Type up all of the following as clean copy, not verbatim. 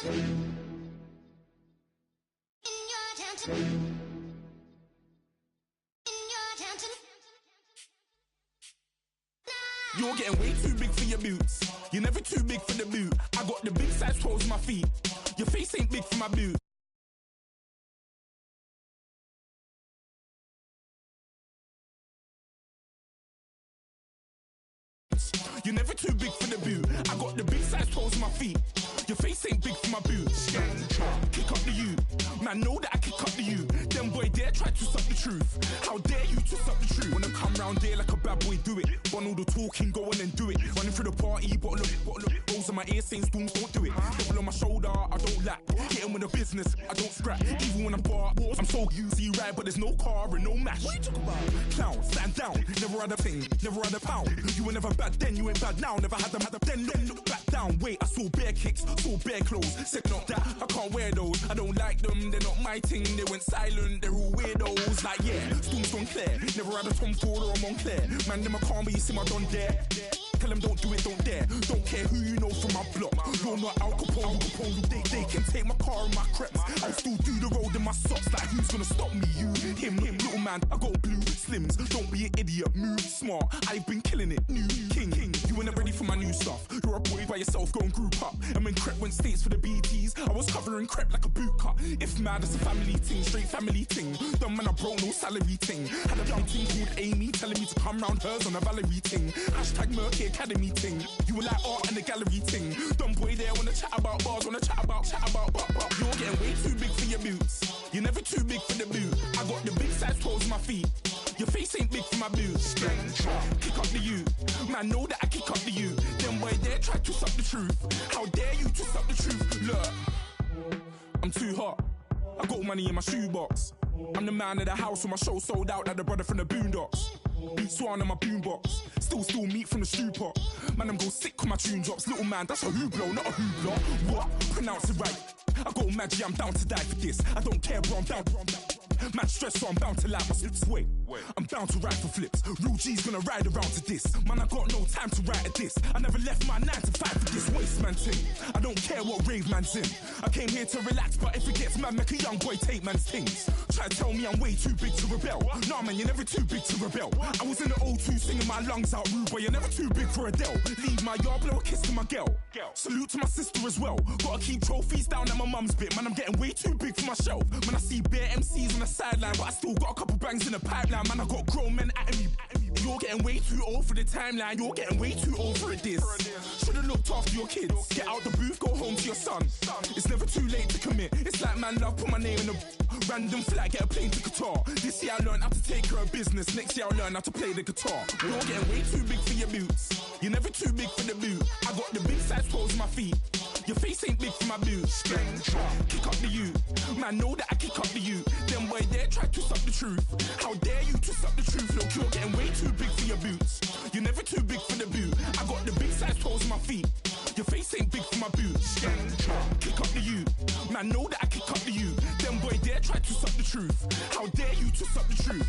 You're getting way too big for your boots. You're never too big for the boot. I got the big size toes on my feet. Your face ain't big for my boot. You're never too big for the boot. I got the big size toes on my feet. Your face ain't big for my boots. Kick up the you. Man, know that I kick up the you. Them boy dare try to suck the truth. How dare you to suck the truth? Wanna come round there like a bad boy, do it. Want all the talking, go on and do it. Running through the party, bottle up. Rolls on my ear saying storms, don't do it. Double on my shoulder, I don't lack. Hitting with the business, I don't scrap. Even when I bar, I'm so easy right, but there's no car and no match. What you talking about? Clown, stand down. Never had a thing, never had a pound. You were never bad then, you ain't bad now. Never had them, then look back down. Wait, I saw bare kicks, saw bare clothes. Said not that, I can't wear those. I don't like them, they're not my thing. They went silent, they're all weirdos. Like yeah, storms gone clear. Never had a Tom Ford or a Montclair. Man, them I can't be, you see my don dare. Tell them don't do it, don't dare. Don't care who you know from my block. You're not Al Capone, they can take my car and my crepes. I'll still do the road in my socks. Like who's gonna stop me? You, him, little man. I got blue slims. Don't be an idiot, move smart. I've been killing it, new king. You were never ready for my new stuff. You're a boy by yourself, go and group up. And when Crep went states for the BTs, I was covering Crep like a boot cut. If mad, it's a family thing, straight family thing. Dumb man, I broke no salary thing. Had a young thing called Amy telling me to come round hers on a Valerie thing. Hashtag Murky Academy thing. You were like art and the gallery thing. Dumb boy there wanna chat about bars, wanna chat about. You're getting way too big for your boots. You're never too big for the boot. I got the big size toes on my feet. Your face ain't big for my boots. Kick up the you. Man, know that I kick up the you. Them boy there try to suck the truth. How dare you to suck the truth? Look, I'm too hot. I got money in my shoebox. I'm the man of the house when my show sold out like the brother from the Boondocks. Beat Swan on my boombox. Still meat from the stew pot. Man, I'm go sick when my tune drops. Little man, that's a hooplo, not a hoopla. What? Pronounce it right. I go magic, I'm down to die for this. I don't care, bro, I'm down. Man stressed, so I'm bound to like my slips. Wait, I'm bound to ride for flips. Real G's gonna ride around to this. Man, I got no time to write at this. I never left my 9 to 5 for this waste man thing. I don't care what rave man's in. I came here to relax, but if it gets mad, make a young boy take man's things. Try to tell me I'm way too big to rebel. Nah, man, you're never too big to rebel. I was in the O2 singing my lungs out rude, but you're never too big for Adele. Leave my yard, blow a kiss to my girl. Salute to my sister as well. Gotta keep trophies down at my mum's bit. Man, I'm getting way too big for my shelf. When I see bare MCs on the sideline, but I still got a couple bangs in the pipeline. Man, I got grown men at me. You're getting way too old for the timeline. You're getting way too old for a diss. Should've looked after your kids. Get out the booth, go home to your son. It's never too late to commit. It's like man love, put my name in a random flight, get a plane to Qatar. This year I learned how to take care of business. Next year I'll learn how to play the guitar. You're getting way too big for your boots. You're never too big for the boot. I got the big size toes on my feet. Your face ain't big for my boots. Kick up the you. Man, know that I kick up the you. Them boy there try to suck the truth. How dare you to suck the truth? Look, you're getting way too big for your boots. You're never too big for the boot. I got the big size toes on my feet. Your face ain't big for my boots. Kick up the you. Man, know that I kick up the you. Them boy there try to suck the truth. How dare you to suck the truth?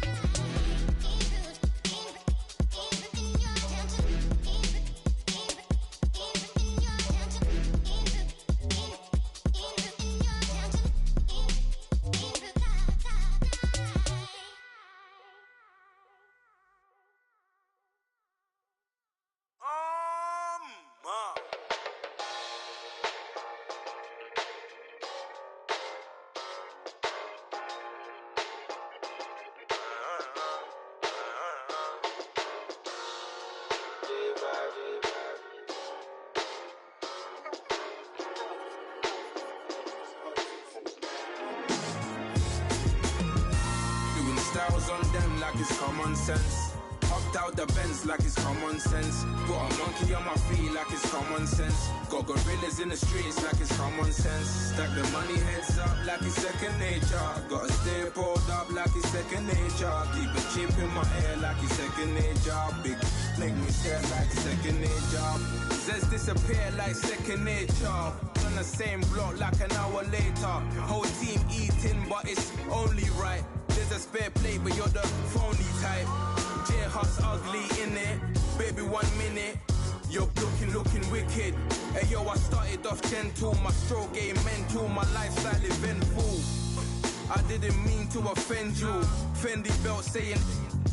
It's common sense. Hopped out the Benz like it's common sense. Got a monkey on my feet like it's common sense. Got gorillas in the streets like it's common sense. Stack the money heads up like it's second nature. Gotta stay pulled up like it's second nature. Keep a chip in my ear like it's second nature. Big make me stare like second nature. Says disappear like second nature. On the same block like an hour later. Whole team eating but it's only right. There's a spare plate, but you're the phony type. J-Hut's ugly, innit? Baby, 1 minute. You're looking wicked. Hey yo, I started off gentle, my stroke game mental, my lifestyle eventful. I didn't mean to offend you. Fendi belt saying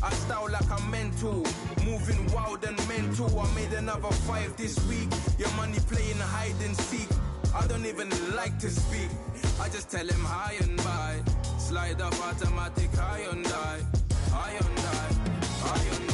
I style like I'm mental. Moving wild and mental. I made another 5 this week. Your money playing hide and seek. I don't even like to speak. I just tell him hi and bye. Slide up automatic Hyundai. Hyundai, Hyundai.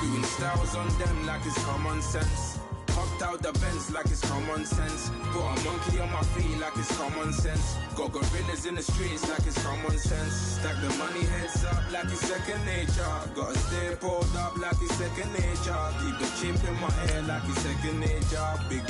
Doing styles on them like it's common sense. Hopped out the Benz like it's common sense. Put a monkey on my feet like it's common sense. Got gorillas in the streets like it's common sense. Stack the money heads up like it's second nature. Gotta stay pulled up like it's second nature. Keep the chimp in my hair like it's second nature. Big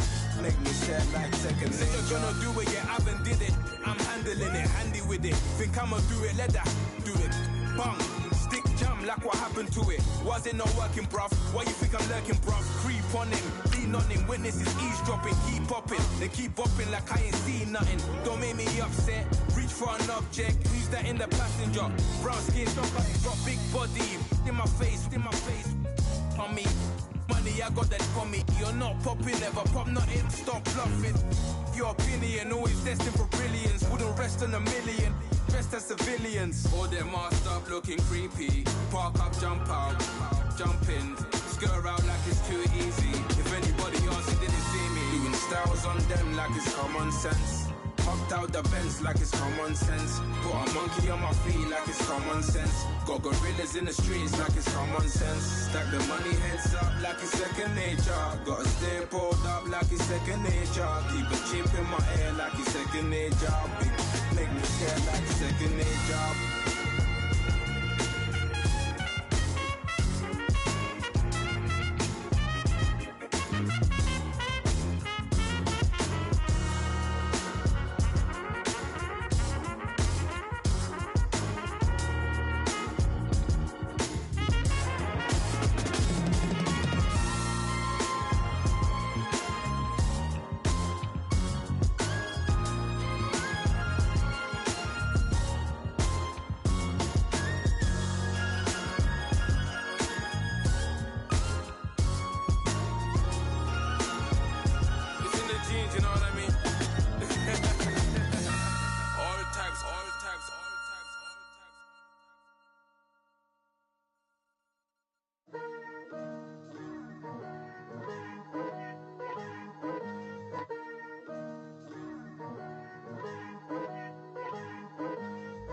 make me sad like second nature. You're gonna do it, yeah, I haven't did it. I'm handling it, handy with it. Think I'ma do it, let that do it. Bang, stick jam like what happened to it. Was it not working, bruv? Why you think I'm lurking, bruv? Creep on him, lean on him. Witnesses eavesdropping, keep popping. They keep bopping like I ain't seen nothing. Don't make me upset. Reach for an object. Who's that in the passenger? Brown skin, got big body. In my face, on me. Money, I got that for me. You're not popping, never pop nothing. Stop bluffing. Your opinion, always destined for brilliance. Wouldn't rest on a million. Dressed as civilians. All them masked up looking creepy. Park up, jump out, jump in. Skirt out like it's too easy. If anybody else didn't see me. Doing styles on them like it's common sense. Hopped out the Benz like it's common sense. Put a monkey on my feet like it's common sense. Got gorillas in the streets like it's common sense. Stack the money heads up like it's second nature. Gotta stay pulled up like it's second nature. Keep a chip in my hair like it's second nature. Big make me scared like it's second nature.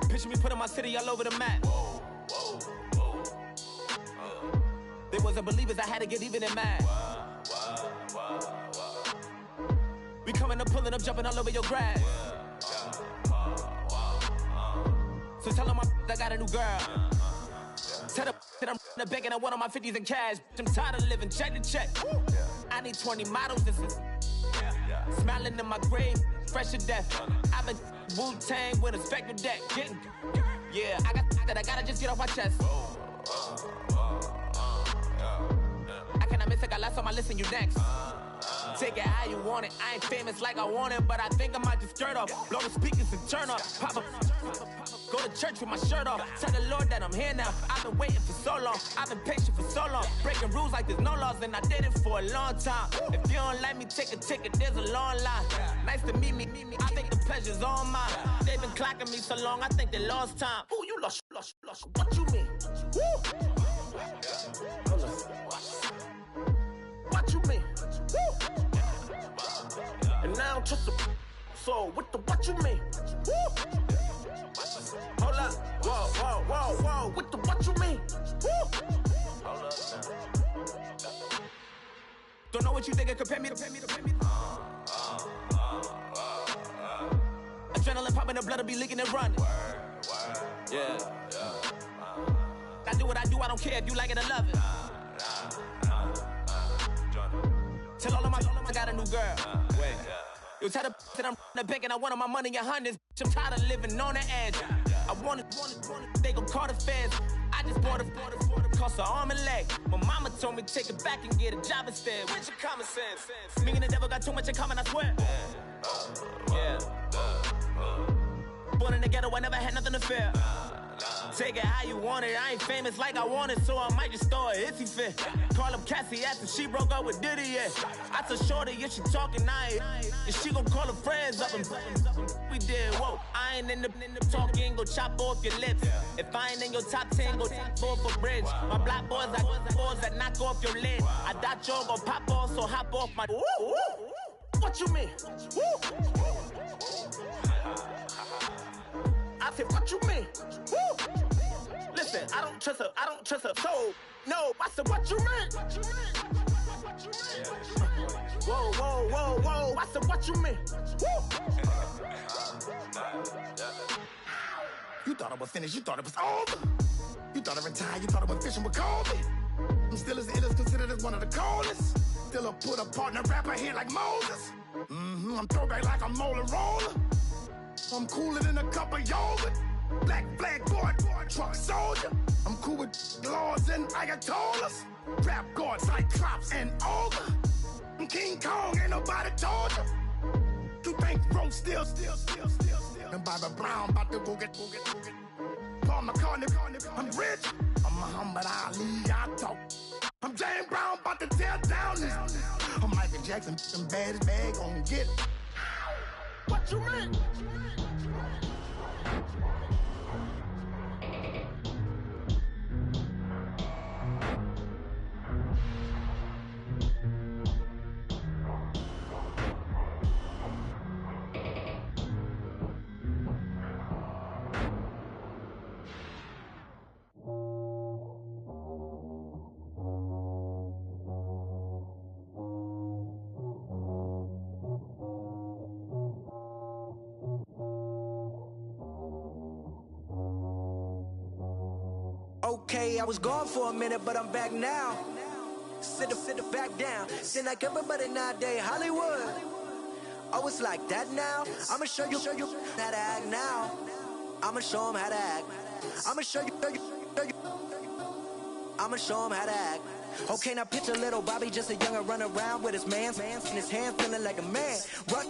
Picture me putting my city all over the map. They wasn't believers, I had to get even in mad. We coming up, pulling up, jumping all over your grass. So tell them I got a new girl. Tell them that I'm in the bank and I want all my 50s in cash. I'm tired of living check to check. I need 20 models, this is smiling in my grave, fresh to death. I've been Wu-Tang with a spectral deck. Getting, yeah, I gotta just get off my chest. I cannot miss it, got last on my list and you next. Take it how you want it. I ain't famous like I want it, but I think I might just skirt off. Blow the speakers and turn up. Pop up. Go to church with my shirt off. Tell the Lord that I'm here now. I've been waiting for so long. I've been patient for so long. Breaking rules like there's no laws, and I did it for a long time. If you don't like me, take a ticket. There's a long line. Nice to meet me. I think the pleasure's all mine. They've been clocking me so long, I think they lost time. Ooh, you lost. What you mean? Woo! What you mean? Woo! And now I'm just a so with the what you mean? Woo! Hold up, whoa, with the what you mean? Woo! Hold up. Don't know what you think it compare me to. Adrenaline popping, the blood'll be leaking and running. Yeah. I do what I do, I don't care if you like it or love it. Tell all of my I got a new girl. Wait. Yo, tell the that I'm in the bank and I want all my money in hundreds. I'm tired of living on the edge. I want it, they gon' call the feds. I just bought it, cost an arm and leg. My mama told me take it back and get a job instead. Where's your common sense? Me and the devil got too much in common, I swear. Yeah. Born in the ghetto, I never had nothing to fear. Take it how you want it. I ain't famous like I want it, so I might just throw a hissy fit. Call up Cassie after she broke up with Diddy, yeah. I told Shorty if she talking, and she gon' call her friends up and we did, whoa. I ain't in the talking, go chop off your lips. If I ain't in your top 10, go top 4 for bridge. My black boys like boys that knock off your lid. I thought y'all gon' pop off, so hop off my. What you mean? I said, what you mean? Listen, I don't trust her, so no. I said, what you mean? Whoa. I said, what you mean? You thought it was finished, you thought it was over. You thought it retired, you thought it was fishing with Kobe. I'm still as ill as considered as one of the coldest. Still a put a partner rapper here like Moses. I'm throwback like a molar roller. I'm cooler than a cup of yogurt. Black flag board, truck soldier. I'm cool with laws and Ayatollahs. Rap god, Cyclops and Ogre. I'm King Kong, ain't nobody told you. You think Rose still. And Bobby Brown about to go get. Paul McCartney, I'm rich. I'm Muhammad Ali, I talk. I'm James Brown, about to tear down this. I'm Michael Jackson, them baddest bag gon' get it. What you mean? Okay, I was gone for a minute, but I'm back now. Sit back down. Seem like everybody nowadays, Hollywood. Oh, it's like that now? I'ma show you how to act now. I'ma show them how to act. I'ma show you. I'ma show them how to act. Okay, now picture little Bobby, just a younger run around with his man in his hand, feeling like a man. Run,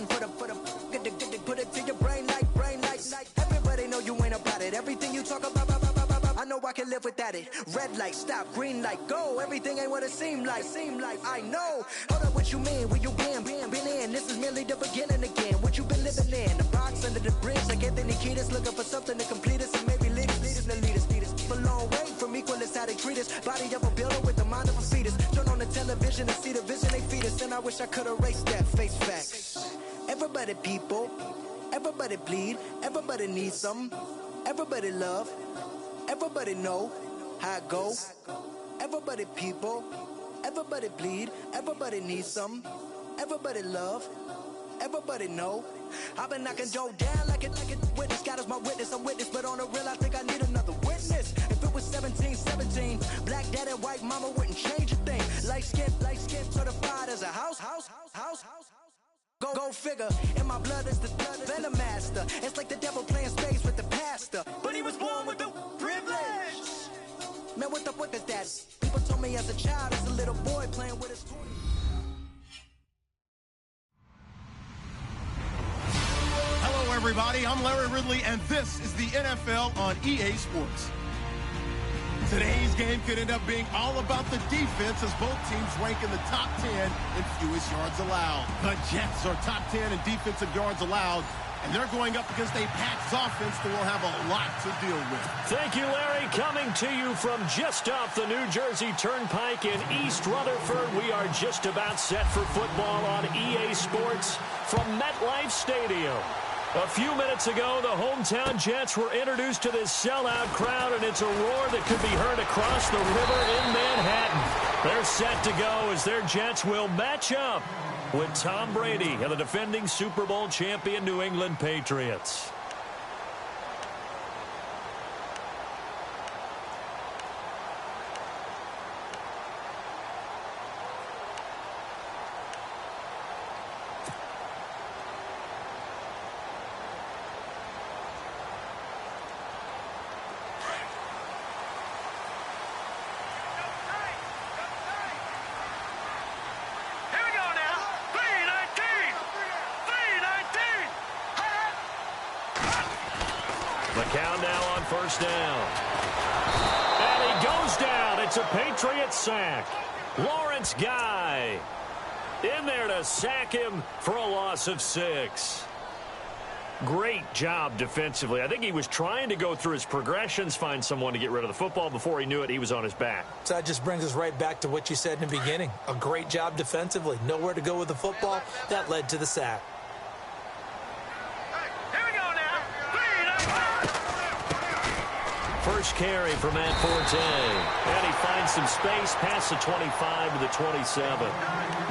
put it to your brain like. Everybody know you ain't about it. Everything you talk about, I know I can live without it. Red light, stop, green light, go. Everything ain't what it seem like. I know. Hold up, what you mean? Where you been in? This is merely the beginning again. What you been living in? The box under the bridge, like Anthony Kiedis, looking for something to complete us and maybe lead us. A long way from equalist, how they treat us. Body of a builder with the mind of a fetus. Turn on the television and see the vision they feed us, and I wish I could erase that. Face facts. Everybody people, everybody bleed, everybody needs something, everybody love, everybody know how it go. Everybody people, everybody bleed, everybody needs something, everybody love, everybody know. I've been knocking Joe down like it witness. God is my witness, I'm witness, but on the real I think I need another witness. If it was 17, black dad and white mama wouldn't change a thing. Light skin, certified as a house. Go figure, in my blood is the venom master. It's like the devil playing space with the pastor, but he was born with the privilege. Man, what the fuck is that? People told me as a child, as a little boy playing with his toy. Hello, everybody. I'm Larry Ridley, and this is the NFL on EA Sports. Today's game could end up being all about the defense, as both teams rank in the top 10 in fewest yards allowed. The Jets are top 10 in defensive yards allowed, and they're going up against a Pats offense that will have a lot to deal with. Thank you, Larry. Coming to you from just off the New Jersey Turnpike in East Rutherford, we are just about set for football on EA Sports from MetLife Stadium. A few minutes ago, the hometown Jets were introduced to this sellout crowd, and it's a roar that could be heard across the river in Manhattan. They're set to go as their Jets will match up with Tom Brady and the defending Super Bowl champion New England Patriots. The count now on first down. And he goes down. It's a Patriot sack. Lawrence Guy in there to sack him for a loss of 6. Great job defensively. I think he was trying to go through his progressions, find someone to get rid of the football. Before he knew it, he was on his back. So that just brings us right back to what you said in the beginning. A great job defensively. Nowhere to go with the football. That led to the sack. Here we go now. First carry for Matt Forte. And he finds some space past the 25 to the 27.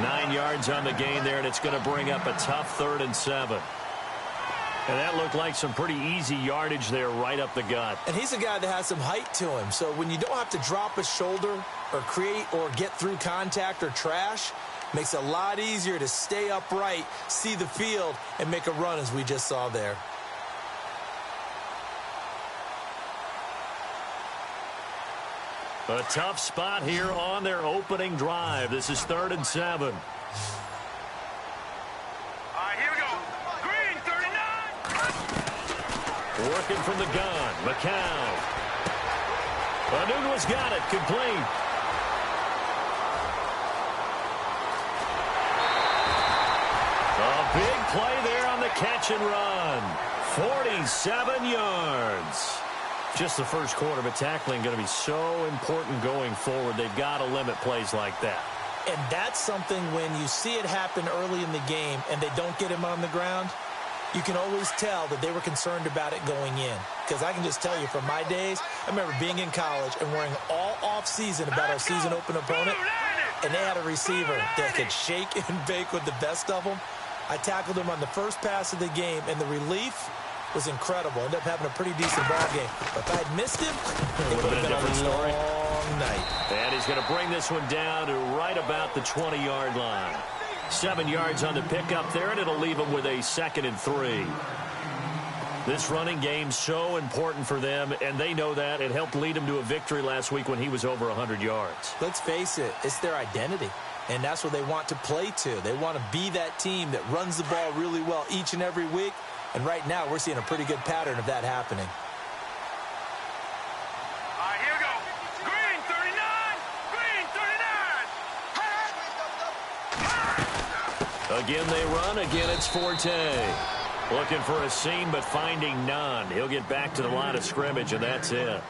9 yards on the gain there, and it's going to bring up a tough 3rd and 7. And that looked like some pretty easy yardage there right up the gut. And he's a guy that has some height to him. So when you don't have to drop a shoulder or create or get through contact or trash, makes it a lot easier to stay upright, see the field, and make a run as we just saw there. A tough spot here on their opening drive. This is 3rd and 7. Working from the gun, McCown. Anunua's got it, complete. A big play there on the catch and run. 47 yards. Just the first quarter, but tackling going to be so important going forward. They've got to limit plays like that. And that's something when you see it happen early in the game and they don't get him on the ground, you can always tell that they were concerned about it going in. Because I can just tell you from my days, I remember being in college and worrying all off-season about our season open opponent, and they had a receiver that could shake and bake with the best of them. I tackled him on the first pass of the game, and the relief was incredible. Ended up having a pretty decent ball game. But if I had missed him, it would have been a long night. And he's going to bring this one down to right about the 20-yard line. 7 yards on the pickup there, and it'll leave them with a 2nd and 3. This running game so important for them, and they know that. It helped lead them to a victory last week when he was over 100 yards. Let's face it, it's their identity, and that's what they want to play to. They want to be that team that runs the ball really well each and every week, and right now we're seeing a pretty good pattern of that happening. Here we go. Green 39. Green 39. Again they run. Again it's Forte. Looking for a seam but finding none. He'll get back to the line of scrimmage, and that's it.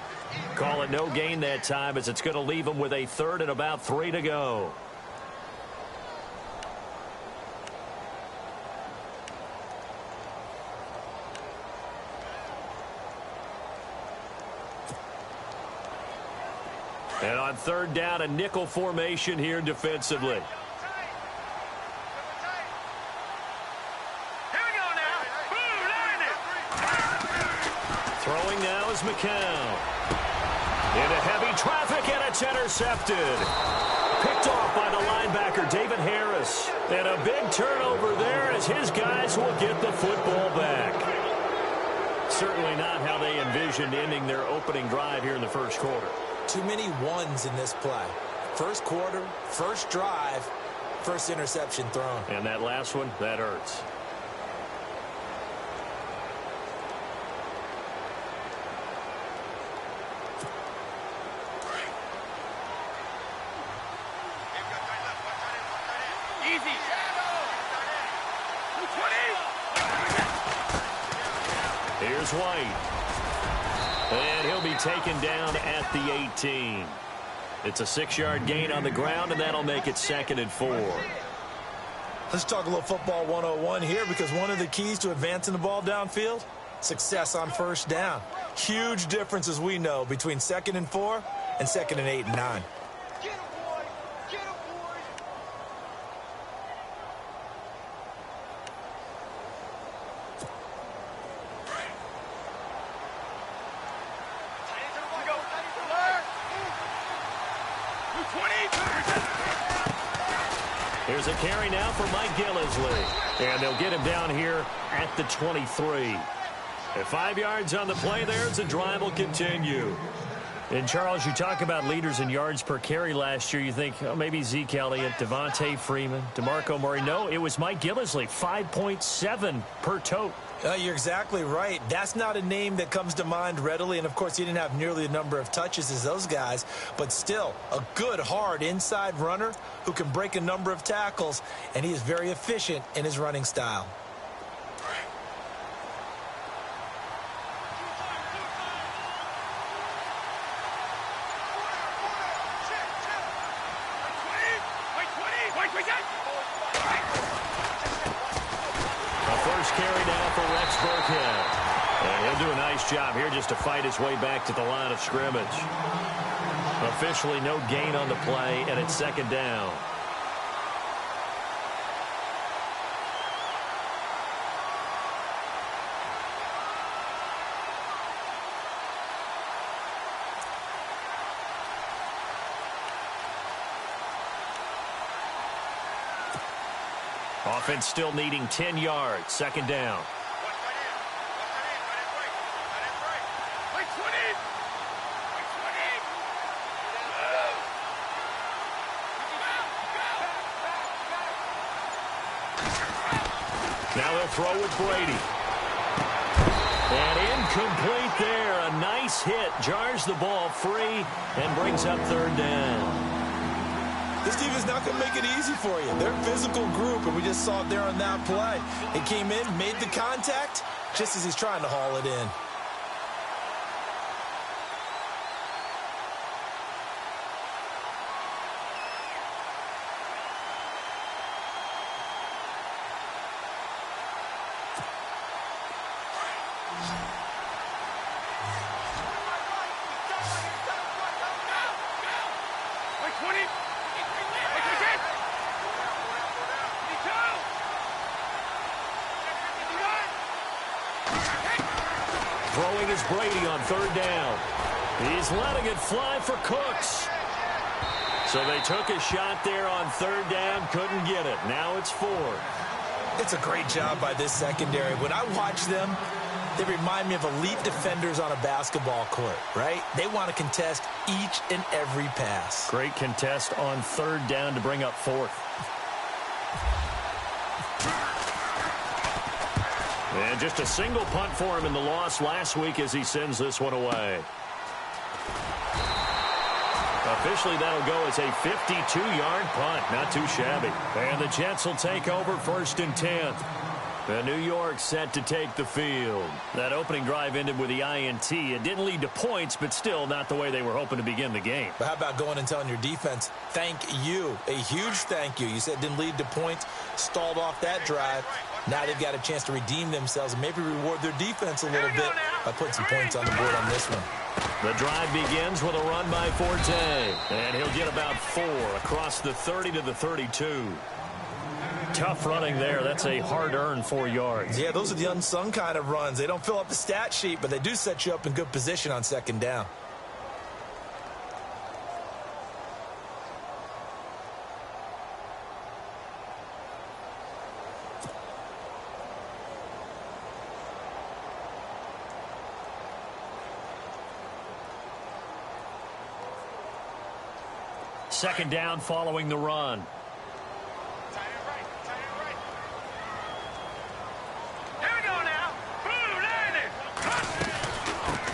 Call it no gain that time, as it's going to leave him with a 3rd and about 3 to go. And on 3rd down, a nickel formation here defensively. Throwing now is McCown. Into heavy traffic, and it's intercepted. Picked off by the linebacker, David Harris. And a big turnover there as his guys will get the football back. Certainly not how they envisioned ending their opening drive here in the first quarter. Too many ones in this play. First quarter, first drive, first interception thrown. And that last one, that hurts. Here's White. And he'll be taken down at the 18. It's a 6-yard gain on the ground, and that'll make it 2nd and 4. Let's talk a little football 101 here, because one of the keys to advancing the ball downfield, success on first down. Huge difference, as we know, between 2nd and 4 and 2nd and 8 and 9. Here's a carry now for Mike Gillisley. And they'll get him down here at the 23. At 5 yards on the play there, as the drive will continue. And, Charles, you talk about leaders in yards per carry last year. You think, oh, maybe Zeke Elliott, Devontae Freeman, DeMarco Murray. No, it was Mike Gillisley, 5.7 per tote. You're exactly right. That's not a name that comes to mind readily, and of course he didn't have nearly the number of touches as those guys, but still a good, hard inside runner who can break a number of tackles, and he is very efficient in his running style. Carry down for Rex Burkhead. And he'll do a nice job here just to fight his way back to the line of scrimmage. Officially no gain on the play, and it's second down. Offense still needing 10 yards. Second down. Now they'll throw with Brady. And incomplete there. A nice hit. Jars the ball free and brings up third down. This team is not going to make it easy for you. They're a physical group, and we just saw it there on that play. It came in, made the contact, just as he's trying to haul it in. Throwing is Brady on third down. He's letting it fly for Cooks. So they took a shot there on third down, couldn't get it. Now it's fourth. It's a great job by this secondary. When I watch them, they remind me of elite defenders on a basketball court, right? They want to contest each and every pass. Great contest on third down to bring up fourth. And just a single punt for him in the loss last week as he sends this one away. Officially, that'll go as a 52-yard punt. Not too shabby. And the Jets will take over first and 10. The New York set to take the field. That opening drive ended with the INT. It didn't lead to points, but still not the way they were hoping to begin the game. But how about going and telling your defense, thank you, a huge thank you. You said it didn't lead to points, stalled off that drive. Now they've got a chance to redeem themselves and maybe reward their defense a little bit by putting some points on the board on this one. The drive begins with a run by Forte, and he'll get about 4 across the 30 to the 32. Tough running there. That's a hard-earned 4 yards. Yeah, those are the unsung kind of runs. They don't fill up the stat sheet, but they do set you up in good position on second down. Second down following the run.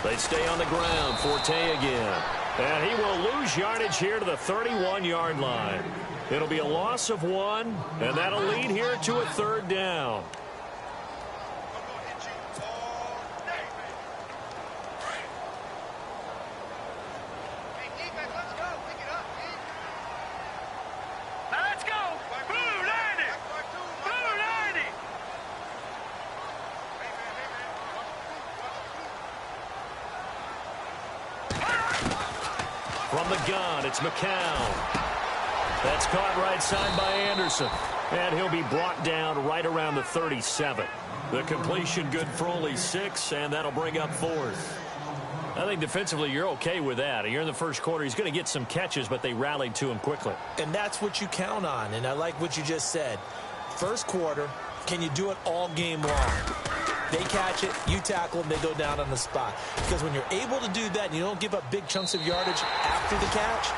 They stay on the ground. Forte again. And he will lose yardage here to the 31-yard line. It'll be a loss of 1, and that'll lead here to a third down. From the gun, it's McCown. That's caught right side by Anderson. And he'll be brought down right around the 37. The completion good for only 6, and that'll bring up fourth. I think defensively you're okay with that. You're in the first quarter. He's going to get some catches, but they rallied to him quickly. And that's what you count on, and I like what you just said. First quarter, can you do it all game long? They catch it, you tackle them, they go down on the spot. Because when you're able to do that and you don't give up big chunks of yardage after the catch,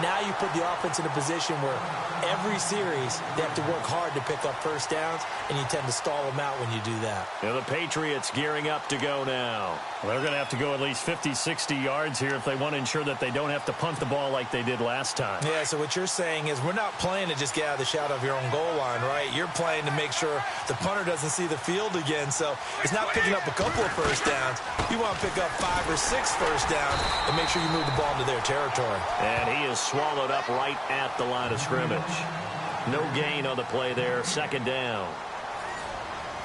Now you put the offense in a position where every series they have to work hard to pick up first downs, and you tend to stall them out when you do that. Yeah, the Patriots gearing up to go now. Well, they're going to have to go at least 50, 60 yards here if they want to ensure that they don't have to punt the ball like they did last time. Yeah, so what you're saying is we're not playing to just get out of the shadow of your own goal line, right? You're playing to make sure the punter doesn't see the field again. So it's not picking up a couple of first downs. You want to pick up 5 or 6 first downs and make sure you move the ball into their territory. And he is swallowed up right at the line of scrimmage. No gain on the play there, second down.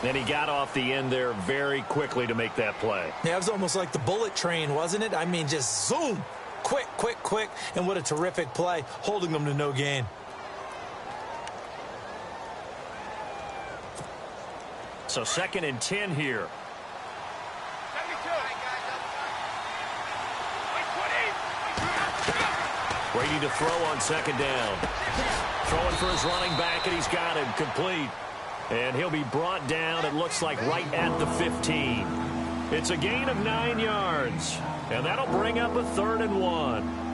And he got off the end there very quickly to make that play. Yeah, it was almost like the bullet train, wasn't it? I mean, just zoom. Quick, quick, quick. And what a terrific play, holding them to no gain. So 2nd and 10 here. Brady to throw on 2nd down. Throwing for his running back, and he's got him complete. And he'll be brought down, it looks like, right at the 15. It's a gain of 9 yards. And that'll bring up a 3rd and 1.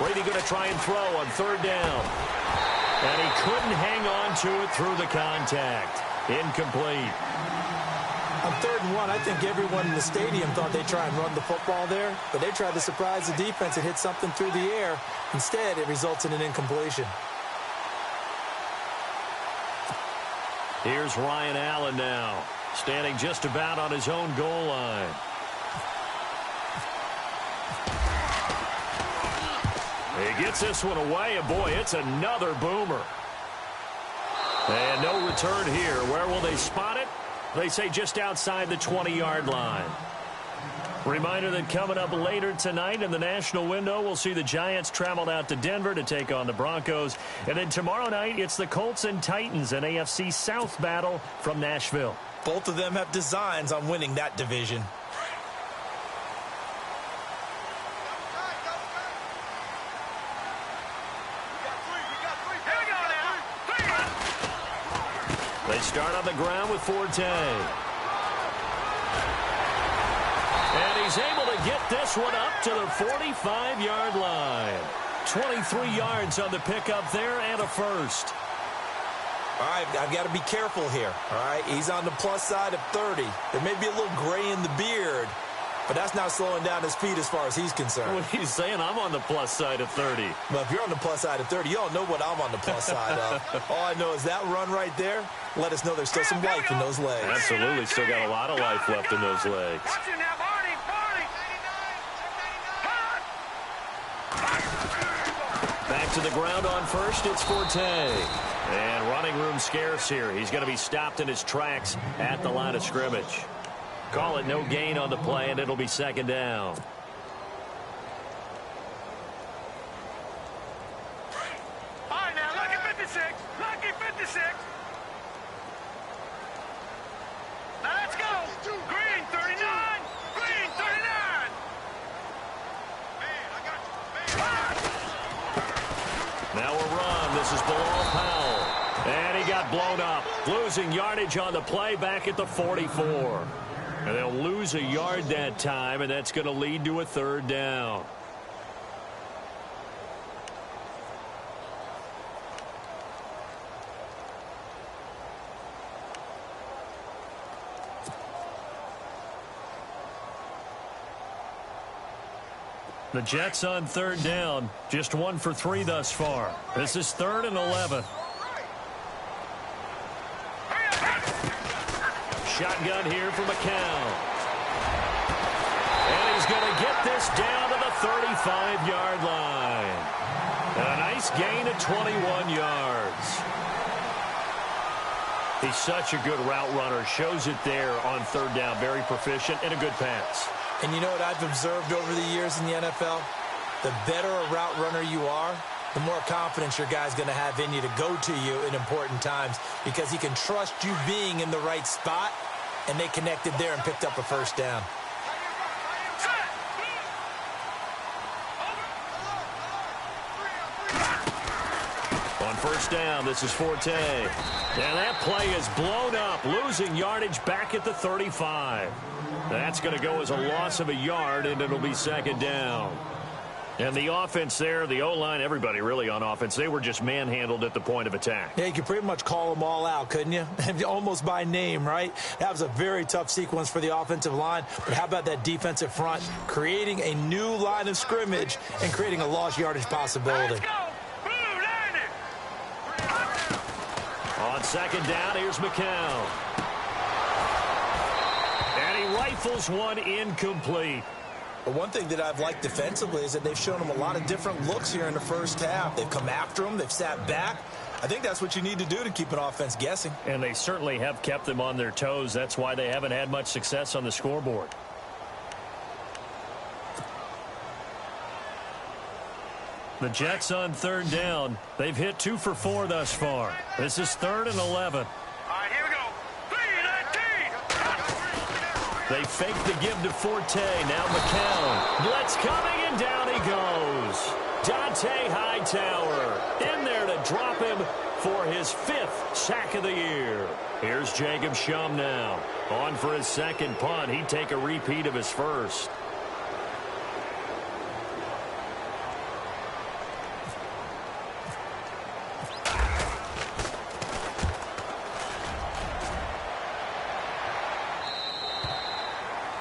Brady going to try and throw on 3rd down. And he couldn't hang on to it through the contact. Incomplete. On 3rd and 1, I think everyone in the stadium thought they'd try and run the football there, but they tried to surprise the defense and hit something through the air. Instead, it results in an incompletion. Here's Ryan Allen now, standing just about on his own goal line. He gets this one away, and boy, it's another boomer. And no return here. Where will they spot it? They say just outside the 20-yard line. Reminder that coming up later tonight in the national window, we'll see the Giants travel out to Denver to take on the Broncos. And then tomorrow night, it's the Colts and Titans, an AFC South battle from Nashville. Both of them have designs on winning that division. They start on the ground with Forte. And he's able to get this one up to the 45-yard line. 23 yards on the pickup there and a first. All right, I've got to be careful here. All right, he's on the plus side of 30. There may be a little gray in the beard, but that's not slowing down his speed as far as he's concerned. Well, he's saying I'm on the plus side of 30. Well, if you're on the plus side of 30, you don't know what I'm on the plus side of. All I know is that run right there let us know there's still some life in those legs. Absolutely, still got a lot of life left in those legs. Back to the ground on first, it's Forte. And running room scarce here. He's going to be stopped in his tracks at the line of scrimmage. Call it no gain on the play, and it'll be 2nd down. All right, now, lucky 56. Lucky 56. Now, let's go. Green, 39. Green, 39. Man, I got you. Now a run. This is Bilal Powell. And he got blown up. Losing yardage on the play back at the 44. And they'll lose a yard that time, and that's going to lead to a 3rd down. The Jets on 3rd down. Just 1 for 3 thus far. This is 3rd and 11. Shotgun here for McCown. And he's going to get this down to the 35-yard line. And a nice gain of 21 yards. He's such a good route runner. Shows it there on 3rd down. Very proficient and a good pass. And you know what I've observed over the years in the NFL? The better a route runner you are, the more confidence your guy's going to have in you to go to you in important times because he can trust you being in the right spot, and they connected there and picked up a first down. On first down, this is Forte. And that play is blown up, losing yardage back at the 35. That's going to go as a loss of a yard, and it'll be second down. And the offense there, the O-line, everybody really on offense, they were just manhandled at the point of attack. Yeah, you could pretty much call them all out, couldn't you? Almost by name, right? That was a very tough sequence for the offensive line. But how about that defensive front creating a new line of scrimmage and creating a lost yardage possibility? Let's go. On second down, here's McCown. And he rifles one incomplete. But one thing that I've liked defensively is that they've shown him a lot of different looks here in the first half. They've come after him. They've sat back. I think that's what you need to do to keep an offense guessing. And they certainly have kept them on their toes. That's why they haven't had much success on the scoreboard. The Jets on third down. They've hit 2 for 4 thus far. This is 3rd and 11. All right, here we go. 3-19. They fake the give to Forte. Now McCown. Blitz coming, and down he goes. Dante Hightower in there to drop him for his 5th sack of the year. Here's Jacob Shum now. On for his second punt. He'd take a repeat of his first.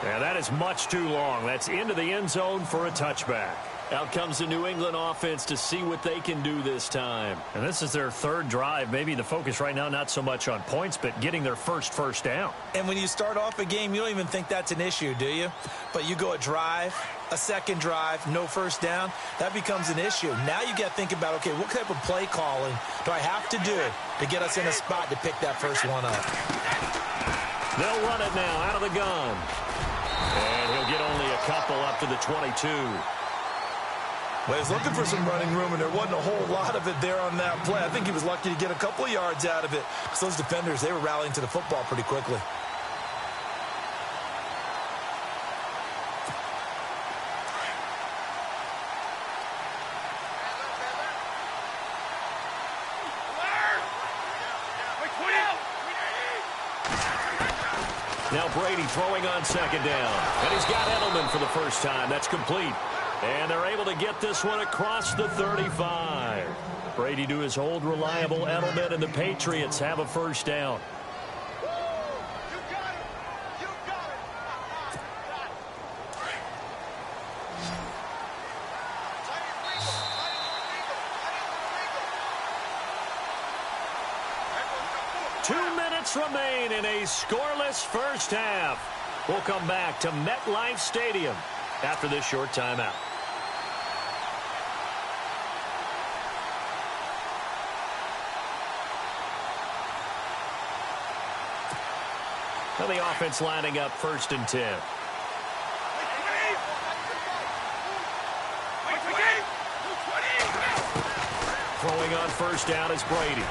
And that is much too long. That's into the end zone for a touchback. Out comes the New England offense to see what they can do this time. And this is their 3rd drive. Maybe the focus right now not so much on points, but getting their first down. And when you start off a game, you don't even think that's an issue, do you? But you go a drive, a second drive, no first down, that becomes an issue. Now you got to think about, okay, what type of play calling do I have to do to get us in a spot to pick that first one up? They'll run it now out of the gun. And he'll get only a couple up to the 22. Well, he was looking for some running room, and there wasn't a whole lot of it there on that play. I think he was lucky to get a couple of yards out of it because those defenders, they were rallying to the football pretty quickly. Now Brady throwing on second down. And he's got Edelman for the first time. That's complete. And they're able to get this one across the 35. Brady to his old reliable Edelman, and the Patriots have a first down. Remain in a scoreless first half. We'll come back to MetLife Stadium after this short timeout. Now the offense lining up 1st and 10. Throwing on first down is Brady.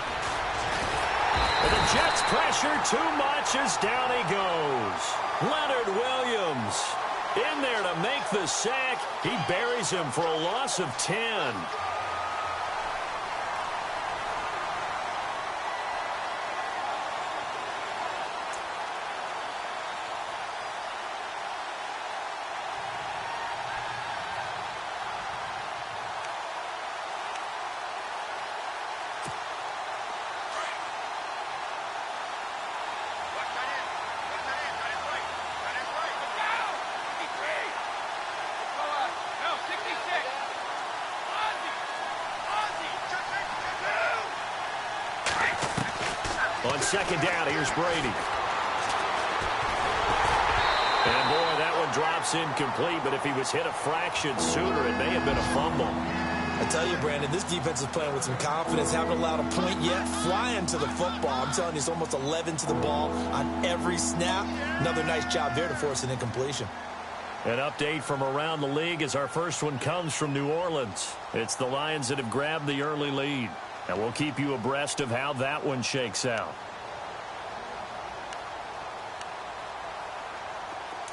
And the Jets pressure too much as down he goes. Leonard Williams in there to make the sack. He buries him for a loss of 10. On second down, here's Brady. And boy, that one drops incomplete, but if he was hit a fraction sooner, it may have been a fumble. I tell you, Brandon, this defense is playing with some confidence. Haven't allowed a point yet. Flying to the football. I'm telling you, it's almost 11 to the ball on every snap. Another nice job there to force an incompletion. An update from around the league as our first one comes from New Orleans. It's the Lions that have grabbed the early lead. And we'll keep you abreast of how that one shakes out.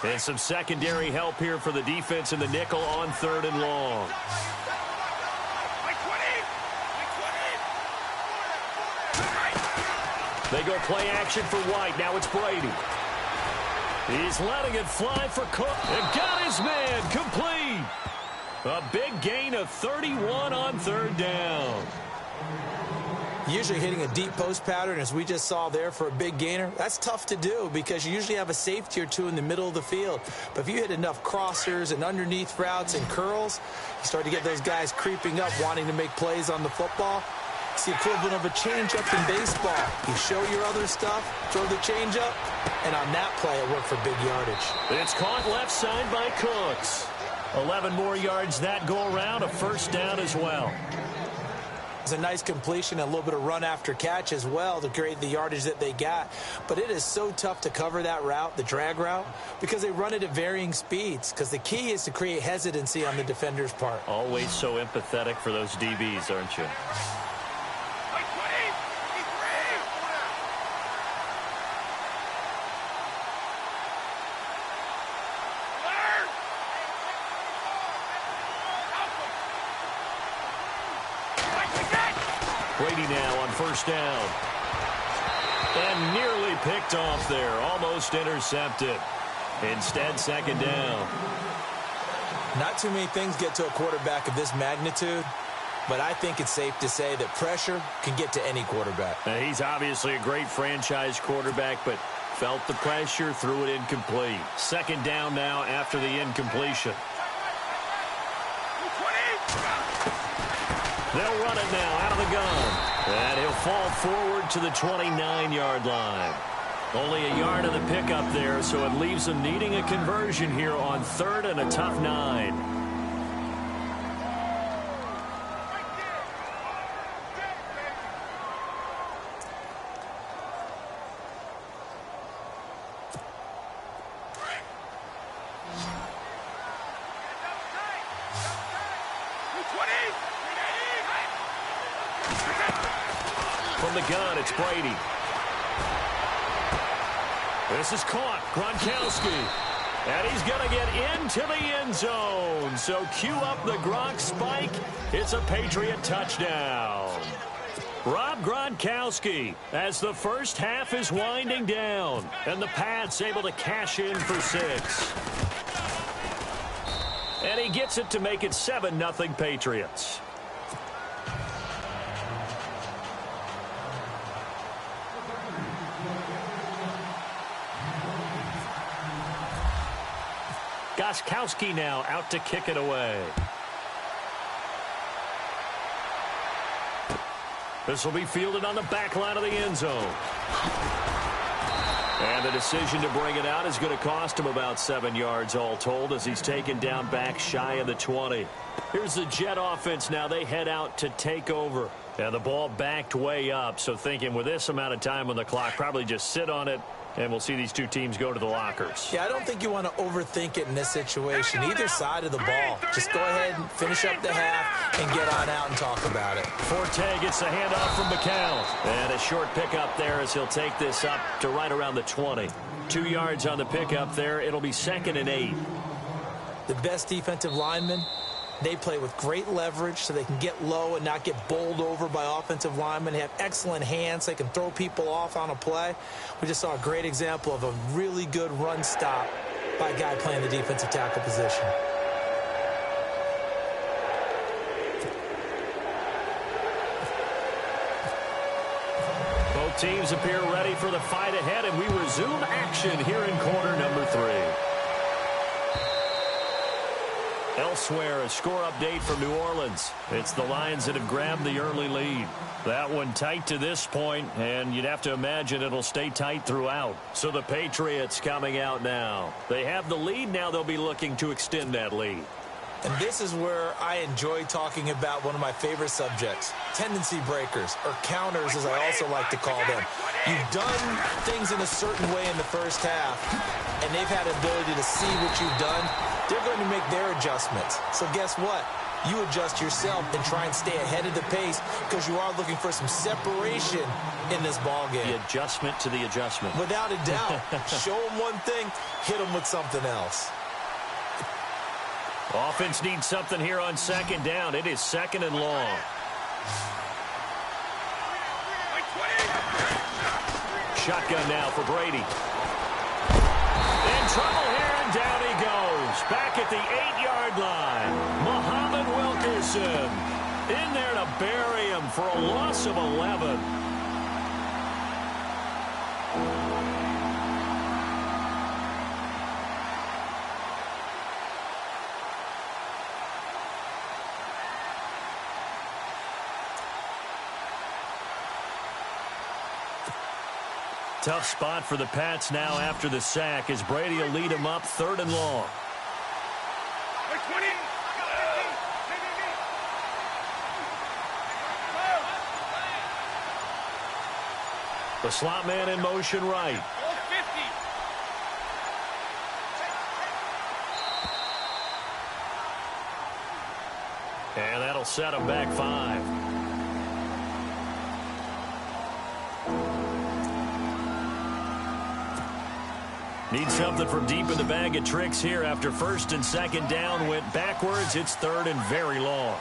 And some secondary help here for the defense in the nickel on 3rd and long. They go play action for White. Now it's Brady. He's letting it fly for Cook. And got his man complete. A big gain of 31 on 3rd down. Usually hitting a deep post pattern, as we just saw there for a big gainer, that's tough to do because you usually have a safety or two in the middle of the field. But if you hit enough crossers and underneath routes and curls, you start to get those guys creeping up, wanting to make plays on the football. It's the equivalent of a changeup in baseball. You show your other stuff, throw the changeup, and on that play, it worked for big yardage. It's caught left side by Cooks. 11 more yards that go around, a 1st down as well. It's a nice completion, a little bit of run after catch as well to create the yardage that they got. But it is so tough to cover that route, the drag route, because they run it at varying speeds. Because the key is to create hesitancy on the defender's part. Always so empathetic for those DBs, aren't you? Brady now on 1st down. And nearly picked off there. Almost intercepted. Instead, 2nd down. Not too many things get to a quarterback of this magnitude, but I think it's safe to say that pressure can get to any quarterback. Now, he's obviously a great franchise quarterback, but felt the pressure, threw it incomplete. 2nd down now after the incompletion. They'll run it now out of the gun. And he'll fall forward to the 29-yard line. Only a yard of the pickup there, so it leaves them needing a conversion here on 3rd and a tough 9. From the gun, it's Brady. This is caught. Gronkowski. And he's going to get into the end zone. So cue up the Gronk spike. It's a Patriot touchdown. Rob Gronkowski as the first half is winding down. And the Pats able to cash in for 6. And he gets it to make it 7-0 Patriots. Gronkowski now out to kick it away. This will be fielded on the back line of the end zone. And the decision to bring it out is going to cost him about 7 yards all told as he's taken down back shy of the 20. Here's the Jet offense now. They head out to take over. And the ball backed way up. So thinking with this amount of time on the clock, probably just sit on it. And we'll see these two teams go to the lockers. Yeah, I don't think you want to overthink it in this situation. Either side of the ball. Just go ahead and finish up the half and get on out and talk about it. Forte gets the handoff from McCown. And a short pickup there as he'll take this up to right around the 20. 2 yards on the pickup there. It'll be 2nd and 8. The best defensive linemen, they play with great leverage so they can get low and not get bowled over by offensive linemen. They have excellent hands. They can throw people off on a play. We just saw a great example of a really good run stop by a guy playing the defensive tackle position. Both teams appear ready for the fight ahead, and we resume action here in quarter number 3. Elsewhere, a score update from New Orleans. It's the Lions that have grabbed the early lead. That one tight to this point, and you'd have to imagine it'll stay tight throughout. So the Patriots coming out now. They have the lead. Now they'll be looking to extend that lead. And this is where I enjoy talking about one of my favorite subjects, tendency breakers, or counters as I also like to call them. You've done things in a certain way in the first half, and they've had the ability to see what you've done. They're going to make their adjustments. So guess what? You adjust yourself and try and stay ahead of the pace because you are looking for some separation in this ball game. The adjustment to the adjustment. Without a doubt. Show them one thing, hit them with something else. Offense needs something here on second down. It is second and long. Shotgun now for Brady. In trouble here, and down he goes. Back at the 8-yard line. Muhammad Wilkerson in there to bury him for a loss of 11. Tough spot for the Pats now after the sack as Brady will lead him up 3rd and long. The slot man in motion right. And that'll set him back 5. Need something from deep in the bag of tricks here after 1st and 2nd down went backwards. It's 3rd and very long.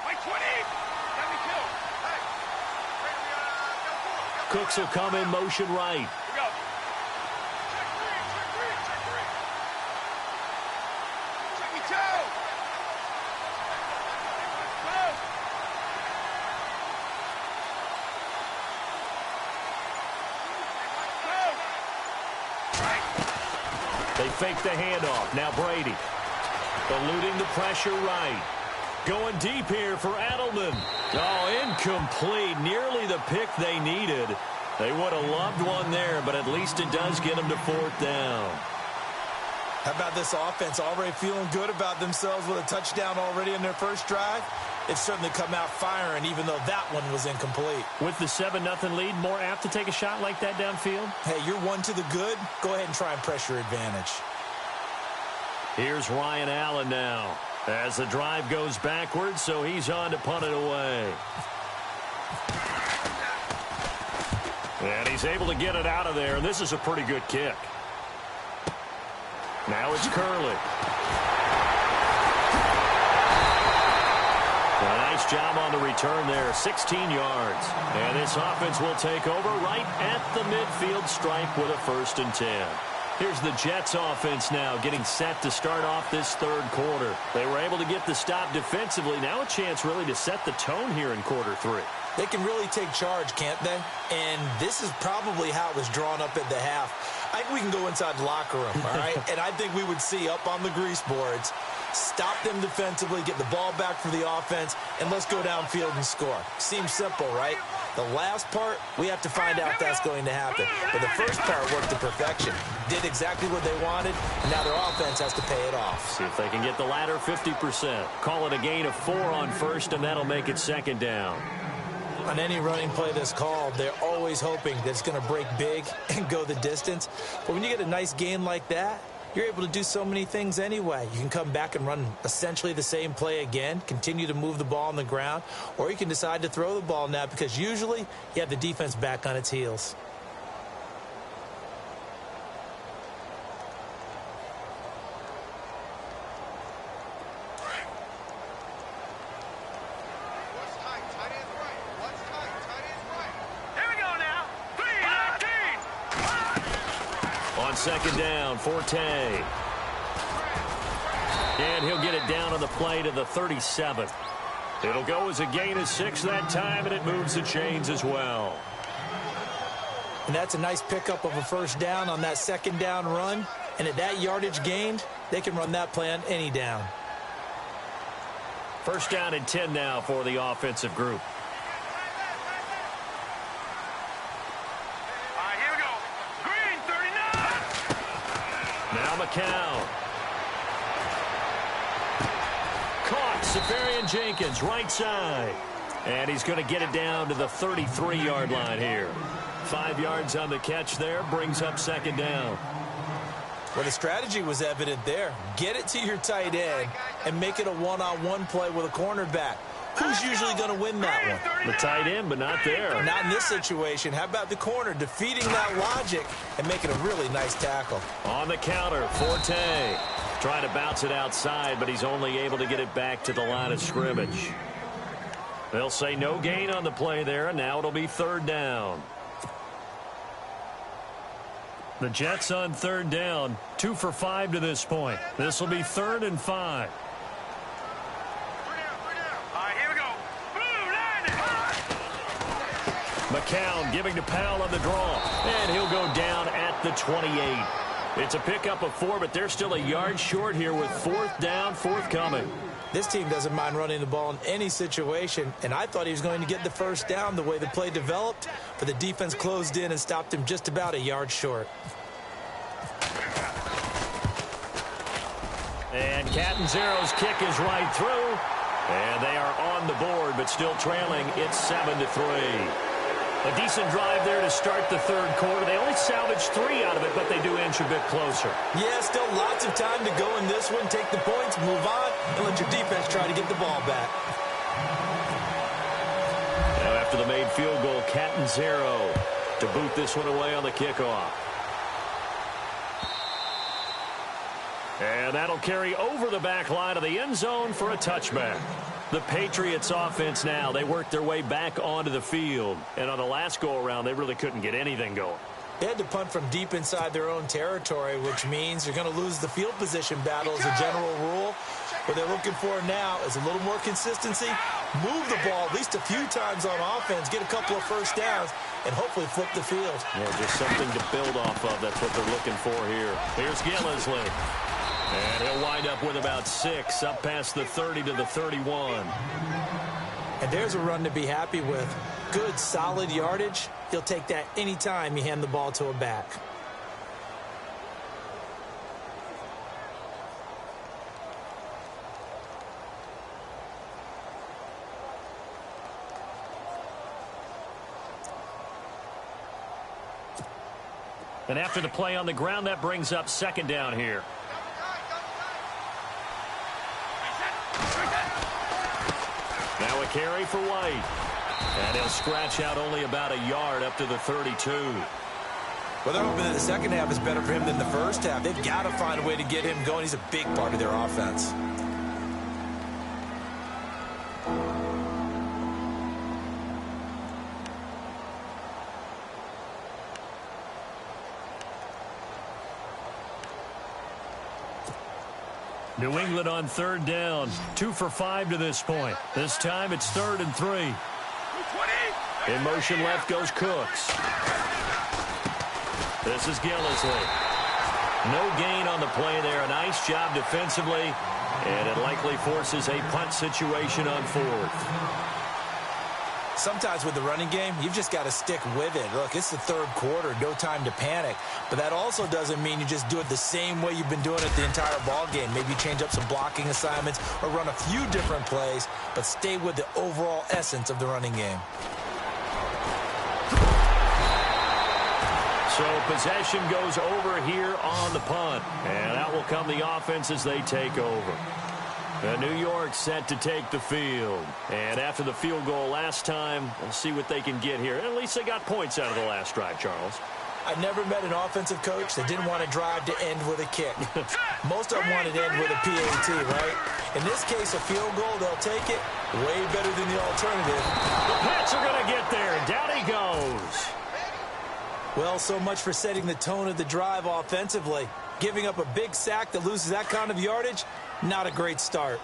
Cooks will come in motion right. They fake the handoff. Now Brady. Eluding the pressure right. Going deep here for Edelman. Oh, incomplete. Nearly the pick they needed. They would have loved one there, but at least it does get them to 4th down. How about this offense already feeling good about themselves with a touchdown already in their first drive? It's certainly come out firing, even though that one was incomplete. With the 7-0 lead, more apt to take a shot like that downfield? Hey, you're one to the good. Go ahead and try and pressure advantage. Here's Ryan Allen now as the drive goes backwards, so he's on to punt it away. And he's able to get it out of there, and this is a pretty good kick. Now it's Curley. A nice job on the return there, 16 yards. And this offense will take over right at the midfield stripe with a 1st and 10. Here's the Jets offense now getting set to start off this 3rd quarter. They were able to get the stop defensively. Now a chance really to set the tone here in quarter 3. They can really take charge, can't they? And this is probably how it was drawn up at the half. I think we can go inside the locker room, all right? And I think we would see up on the grease boards, stop them defensively, get the ball back for the offense, and let's go downfield and score. Seems simple, right? The last part, we have to find out if that's going to happen. But the first part worked to perfection. Did exactly what they wanted, and now their offense has to pay it off. See if they can get the latter 50%. Call it a gain of 4 on 1st, and that'll make it 2nd down. On any running play that's called, they're always hoping that it's going to break big and go the distance. But when you get a nice gain like that, you're able to do so many things anyway. You can come back and run essentially the same play again, continue to move the ball on the ground, or you can decide to throw the ball now because usually you have the defense back on its heels. Second down, Forte. And he'll get it down on the play to the 37. It'll go as a gain of 6 that time, and it moves the chains as well. And that's a nice pickup of a 1st down on that 2nd down run. And at that yardage gained, they can run that play on any down. 1st down and 10 now for the offensive group. Now McCown. Caught. Safarian Jenkins, right side. And he's going to get it down to the 33-yard line here. 5 yards on the catch there, brings up second down. Well, the strategy was evident there. Get it to your tight end and make it a one-on-one play with a cornerback. Who's usually going to win that one? The tight end, but not there. Not in this situation. How about the corner defeating that logic and making a really nice tackle? On the counter, Forte trying to bounce it outside, but he's only able to get it back to the line of scrimmage. They'll say no gain on the play there, and now it'll be third down. The Jets on third down, 2 for 5 to this point. This will be 3rd and 5. McCown giving to Powell on the draw, and he'll go down at the 28. It's a pickup of 4, but they're still a yard short here with 4th down forthcoming. This team doesn't mind running the ball in any situation, and I thought he was going to get the first down the way the play developed, but the defense closed in and stopped him just about a yard short. And Catanzaro's kick is right through, and they are on the board, but still trailing. It's 7-3. A decent drive there to start the third quarter. They only salvaged 3 out of it, but they do inch a bit closer. Yeah, still lots of time to go in this one. Take the points, move on, and let your defense try to get the ball back. Now after the made field goal, Catanzaro to boot this one away on the kickoff. And that'll carry over the back line of the end zone for a touchback. The Patriots offense now, they worked their way back onto the field. And on the last go-around, they really couldn't get anything going. They had to punt from deep inside their own territory, which means you're going to lose the field position battle as a general rule. What they're looking for now is a little more consistency, move the ball at least a few times on offense, get a couple of first downs, and hopefully flip the field. Yeah, just something to build off of. That's what they're looking for here. Here's Gillisley. And he'll wind up with about 6, up past the 30 to the 31. And there's a run to be happy with. Good, solid yardage. He'll take that anytime you hand the ball to a back. And after the play on the ground, that brings up second down here. Now a carry for White. And he'll scratch out only about a yard up to the 32. Well, they're hoping that the second half is better for him than the first half. They've got to find a way to get him going. He's a big part of their offense. New England on third down, 2 for 5 to this point. This time it's 3rd and 3. In motion left goes Cooks. This is Gillisley. No gain on the play there. A nice job defensively, and it likely forces a punt situation on 4th. Sometimes with the running game, you've just got to stick with it. Look, it's the third quarter, no time to panic. But that also doesn't mean you just do it the same way you've been doing it the entire ball game. Maybe change up some blocking assignments or run a few different plays, but stay with the overall essence of the running game. So possession goes over here on the punt. And out will come the offense as they take over. New York set to take the field. And after the field goal last time, we'll see what they can get here. At least they got points out of the last drive, Charles. I never met an offensive coach that didn't want to drive to end with a kick. Most of them wanted to end with a PAT, right? In this case, a field goal, they'll take it. Way better than the alternative. The Pats are going to get there. Down he goes. Well, so much for setting the tone of the drive offensively. Giving up a big sack that loses that kind of yardage, not a great start.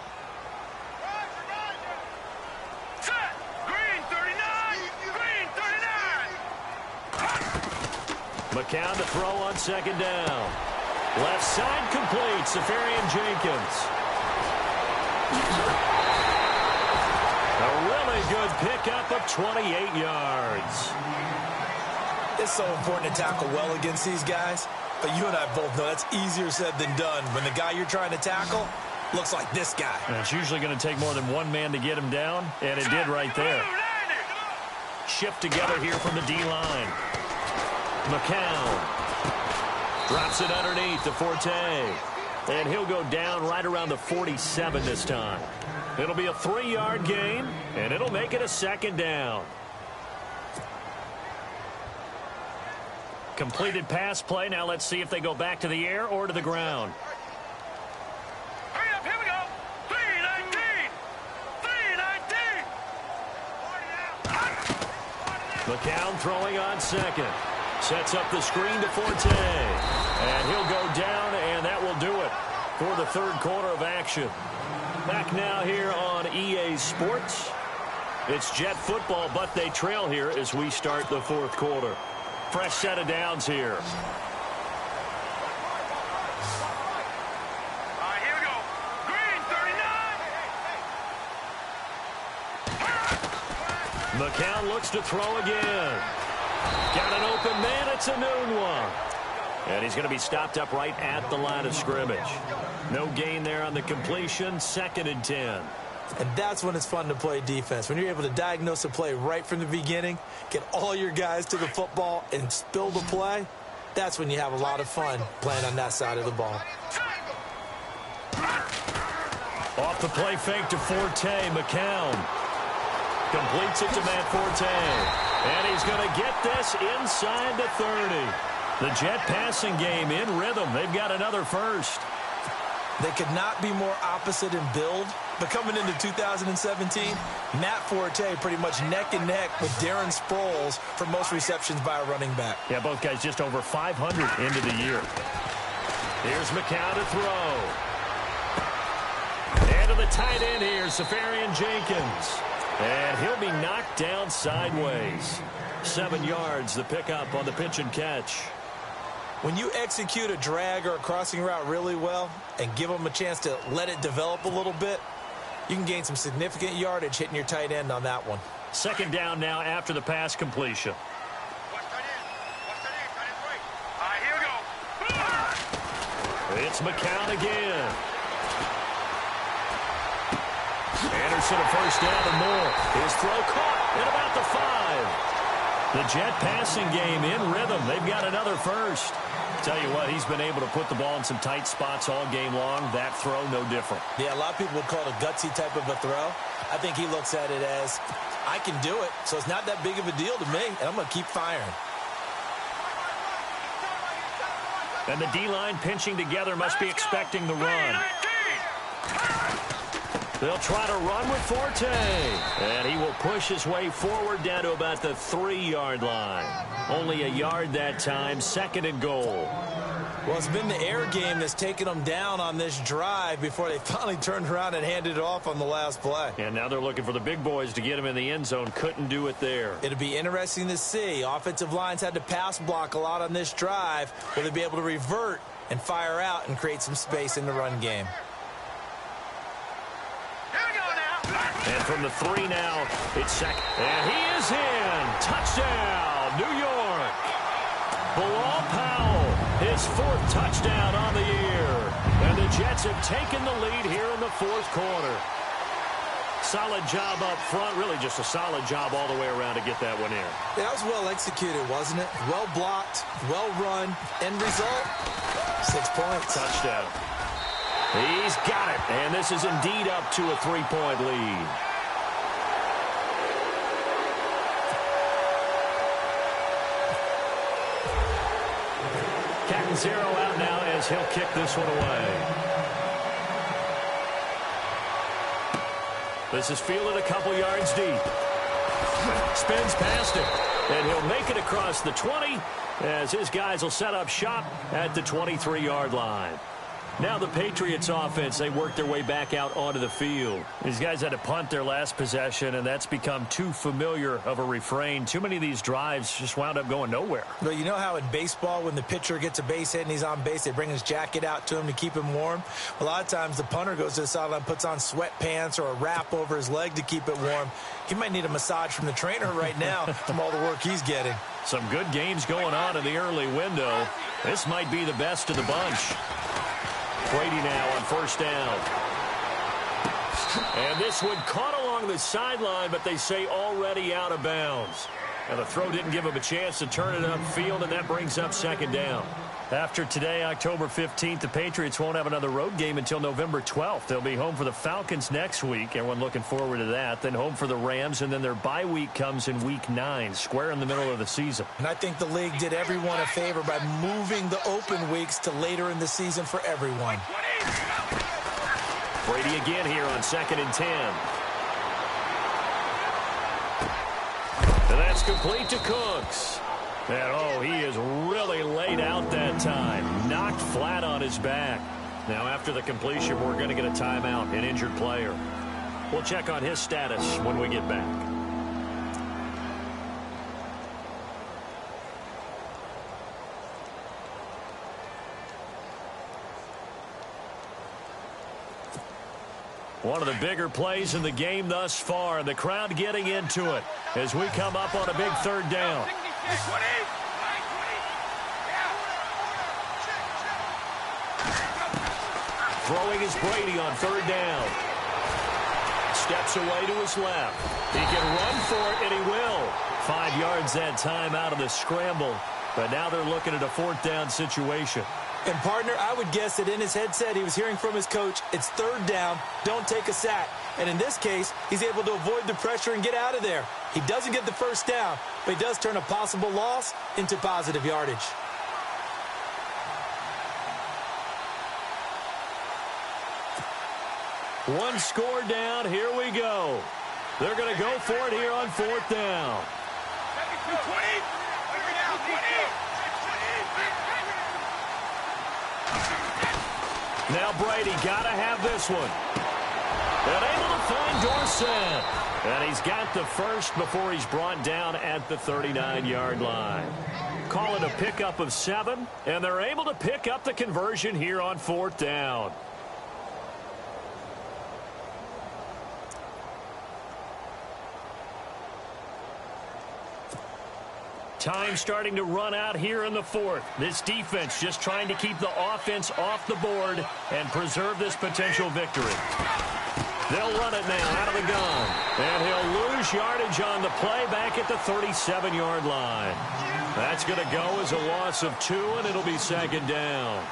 McCown to throw on second down. Left side complete. Safarian Jenkins. A really good pickup of 28 yards. It's so important to tackle well against these guys. But you and I both know that's easier said than done. When the guy you're trying to tackle looks like this guy. And it's usually going to take more than one man to get him down, and it did right there. Shift together here from the D-line. McCown drops it underneath to Forte. And he'll go down right around the 47 this time. It'll be a 3-yard gain, and it'll make it a second down. Completed pass play. Now let's see if they go back to the air or to the ground. Hurry up, here we go. 3-19. McCown throwing on second. Sets up the screen to Forte. And he'll go down, and that will do it for the third quarter of action. Back now here on EA Sports. It's Jet football, but they trail here as we start the fourth quarter. Fresh set of downs here. All right, here we go. Green, 39. McCown looks to throw again. Got an open man. It's a noon one. And he's going to be stopped up right at the line of scrimmage. No gain there on the completion. 2nd and 10. And that's when it's fun to play defense. When you're able to diagnose a play right from the beginning, get all your guys to the football, and spill the play, that's when you have a lot of fun playing on that side of the ball. Off the play fake to Forte. McCown completes it to Matt Forte. And he's going to get this inside the 30. The Jet passing game in rhythm. They've got another first. They could not be more opposite in build. But coming into 2017, Matt Forte pretty much neck and neck with Darren Sproles for most receptions by a running back. Yeah, both guys just over 500 into the year. Here's McCown to throw. And to the tight end here, Safarian Jenkins. And he'll be knocked down sideways. 7 yards, the pickup on the pitch and catch. When you execute a drag or a crossing route really well and give them a chance to let it develop a little bit, you can gain some significant yardage hitting your tight end on that one. 2nd down now after the pass completion. Watch tight end. All right, here we go. It's McCown again. Anderson a first down and more. His throw caught at about the 5. The Jet passing game in rhythm. They've got another first. Tell you what, he's been able to put the ball in some tight spots all game long. That throw, no different. Yeah, a lot of people would call it a gutsy type of a throw. I think he looks at it as, I can do it, so it's not that big of a deal to me, and I'm going to keep firing. And the D-line pinching together must be expecting the run. They'll try to run with Forte. And he will push his way forward down to about the 3-yard line. Only a yard that time. 2nd and goal. Well, it's been the air game that's taken them down on this drive before they finally turned around and handed it off on the last play. And now they're looking for the big boys to get him in the end zone. Couldn't do it there. It'll be interesting to see. Offensive lines had to pass block a lot on this drive. Will they be able to revert and fire out and create some space in the run game? And from the 3 now, it's 2nd. And he is in. Touchdown, New York. Bilal Powell, his 4th touchdown on the year. And the Jets have taken the lead here in the 4th quarter. Solid job up front. Really just a solid job all the way around to get that one in. Yeah, that was well executed, wasn't it? Well blocked, well run. End result, 6 points. Touchdown. He's got it, and this is indeed up to a 3-point lead. Captain Zero out now as he'll kick this one away. This is fielded a couple yards deep. Spins past him, and he'll make it across the 20 as his guys will set up shop at the 23-yard line. Now the Patriots offense, they work their way back out onto the field. These guys had to punt their last possession, and that's become too familiar of a refrain. Too many of these drives just wound up going nowhere. But you know how in baseball, when the pitcher gets a base hit and he's on base, they bring his jacket out to him to keep him warm? A lot of times the punter goes to the sideline, puts on sweatpants or a wrap over his leg to keep it warm. He might need a massage from the trainer right now from all the work he's getting. Some good games going on in the early window. This might be the best of the bunch. Brady now on 1st down. And this one caught along the sideline, but they say already out of bounds. And the throw didn't give him a chance to turn it upfield, and that brings up second down. After today, October 15th, the Patriots won't have another road game until November 12th. They'll be home for the Falcons next week. Everyone looking forward to that. Then home for the Rams, and then their bye week comes in Week 9, square in the middle of the season. And I think the league did everyone a favor by moving the open weeks to later in the season for everyone. Brady again here on 2nd and 10. And that's complete to Cooks. And, oh, he is really laid out that time. Knocked flat on his back. Now, after the completion, we're going to get a timeout, an injured player. We'll check on his status when we get back. One of the bigger plays in the game thus far, and the crowd getting into it as we come up on a big third down. Throwing is Brady on third down. Steps away to his left. He can run for it, and he will. 5 yards that time out of the scramble. But now they're looking at a fourth down situation. And, partner, I would guess that in his headset he was hearing from his coach, it's third down, don't take a sack. And in this case, he's able to avoid the pressure and get out of there. He doesn't get the first down, but he does turn a possible loss into positive yardage. One score down, here we go. They're going to go for it here on fourth down. Now Brady got to have this one. And able to find Dorsett. And he's got the first before he's brought down at the 39-yard line. Call it a pickup of 7, and they're able to pick up the conversion here on fourth down. Time starting to run out here in the fourth. This defense just trying to keep the offense off the board and preserve this potential victory. They'll run it now out of the gun. And he'll lose yardage on the play back at the 37-yard line. That's going to go as a loss of 2, and it'll be second down.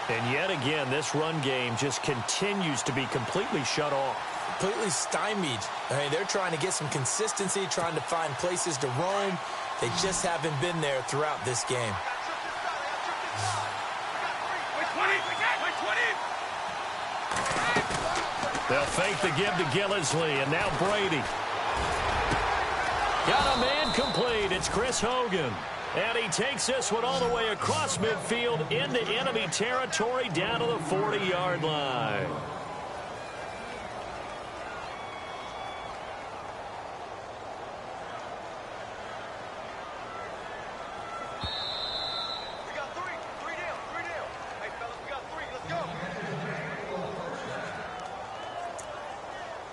And yet again, this run game just continues to be completely shut off. Completely stymied. I mean, they're trying to get some consistency, trying to find places to roam. They just haven't been there throughout this game. They'll fake the give to Gillislee, and now Brady. Got a man complete. It's Chris Hogan. And he takes this one all the way across midfield into enemy territory down to the 40-yard line.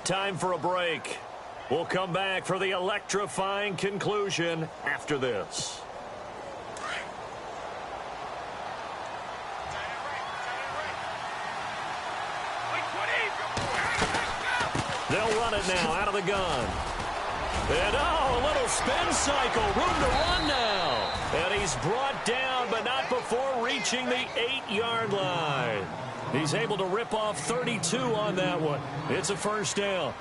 Time for a break. We'll come back for the electrifying conclusion after this. They'll run it now out of the gun. And oh, a little spin cycle. Room to run now. And he's brought down, but not before reaching the 8-yard line. He's able to rip off 32 on that one. It's a first down.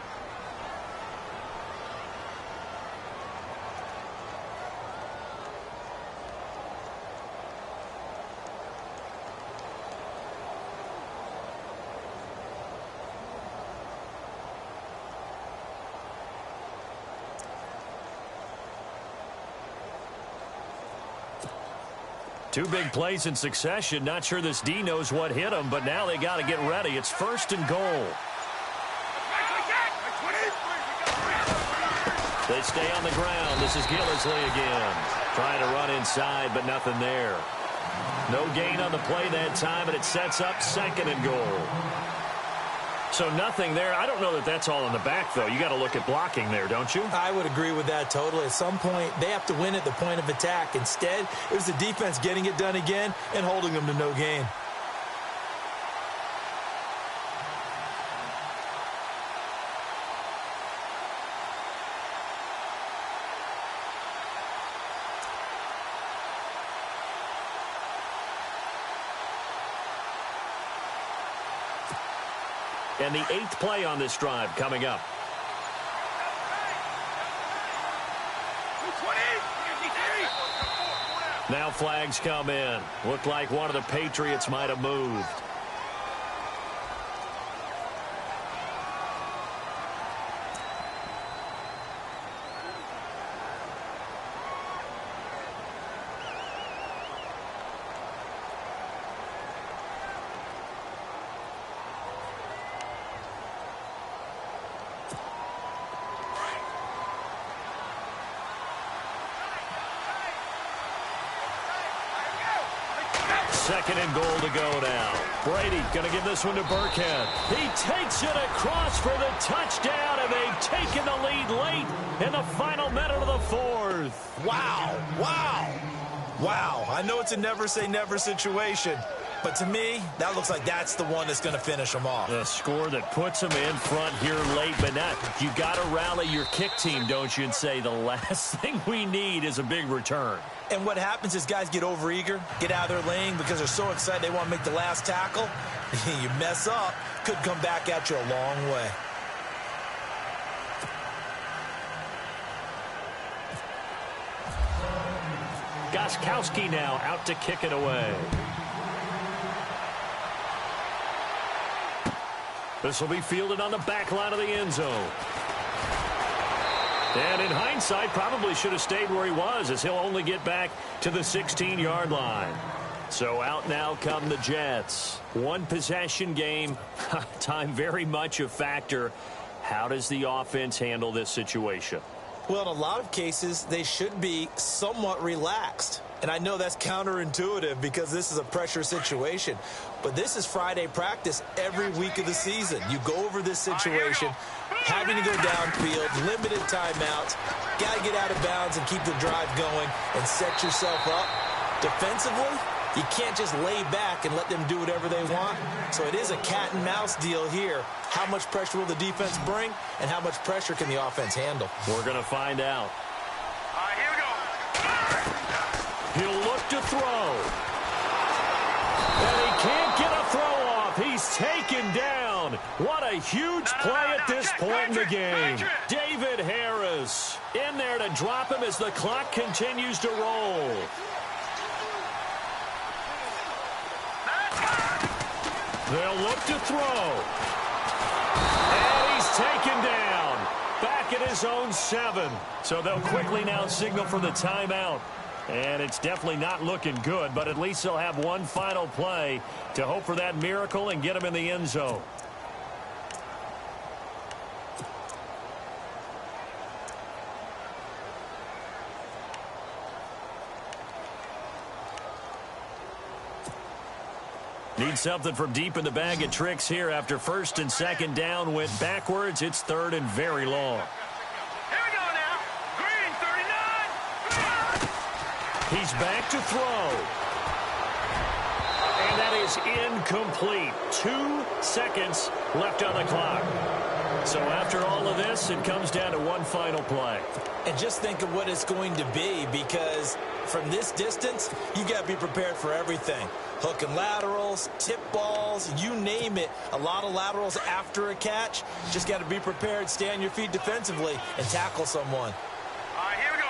Two big plays in succession. Not sure this D knows what hit him, but now they got to get ready. It's first and goal. They stay on the ground. This is Gillislee again. Trying to run inside, but nothing there. No gain on the play that time, and it sets up second and goal. So nothing there. I don't know that that's all in the back, though. You got to look at blocking there, don't you? I would agree with that totally. At some point, they have to win at the point of attack. Instead, it was the defense getting it done again and holding them to no gain. And the 8th play on this drive coming up. Now flags come in. Looked like one of the Patriots might have moved. Second and goal to go now. Brady going to give this one to Burkhead. He takes it across for the touchdown, and they've taken the lead late in the final minute of the 4th. Wow. Wow. I know it's a never say never situation, but to me, that looks like that's the one that's going to finish them off. The score that puts them in front here late, but not. You got to rally your kick team, don't you, and say the last thing we need is a big return. And what happens is guys get overeager, get out of their lane because they're so excited they want to make the last tackle. You mess up, could come back at you a long way. Gostkowski now out to kick it away. This will be fielded on the back line of the end zone. And in hindsight, probably should have stayed where he was, as he'll only get back to the 16-yard line. So out now come the Jets. One possession game, time very much a factor. How does the offense handle this situation? Well, in a lot of cases, they should be somewhat relaxed. And I know that's counterintuitive because this is a pressure situation. But this is Friday practice every week of the season. You go over this situation, having to go downfield, limited timeouts, got to get out of bounds and keep the drive going and set yourself up. Defensively, you can't just lay back and let them do whatever they want. So it is a cat and mouse deal here. How much pressure will the defense bring, and how much pressure can the offense handle? We're going to find out. Here we go. He'll look to throw. And he can't get a throw off. He's taken down. What a huge play at this point in the game. David Harris in there to drop him as the clock continues to roll. They'll look to throw. And he's taken down. Back at his own 7. So they'll quickly now signal for the timeout. And it's definitely not looking good, but at least they'll have one final play to hope for that miracle and get him in the end zone. Need something from deep in the bag of tricks here after first and second down went backwards. It's third and very long. Here we go now. Green, 39. He's back to throw. And that is incomplete. 2 seconds left on the clock. So after all of this, it comes down to one final play. And just think of what it's going to be, because from this distance, you got to be prepared for everything. Hook and laterals, tip balls, you name it. A lot of laterals after a catch. Just got to be prepared, stay on your feet defensively, and tackle someone. Here we go.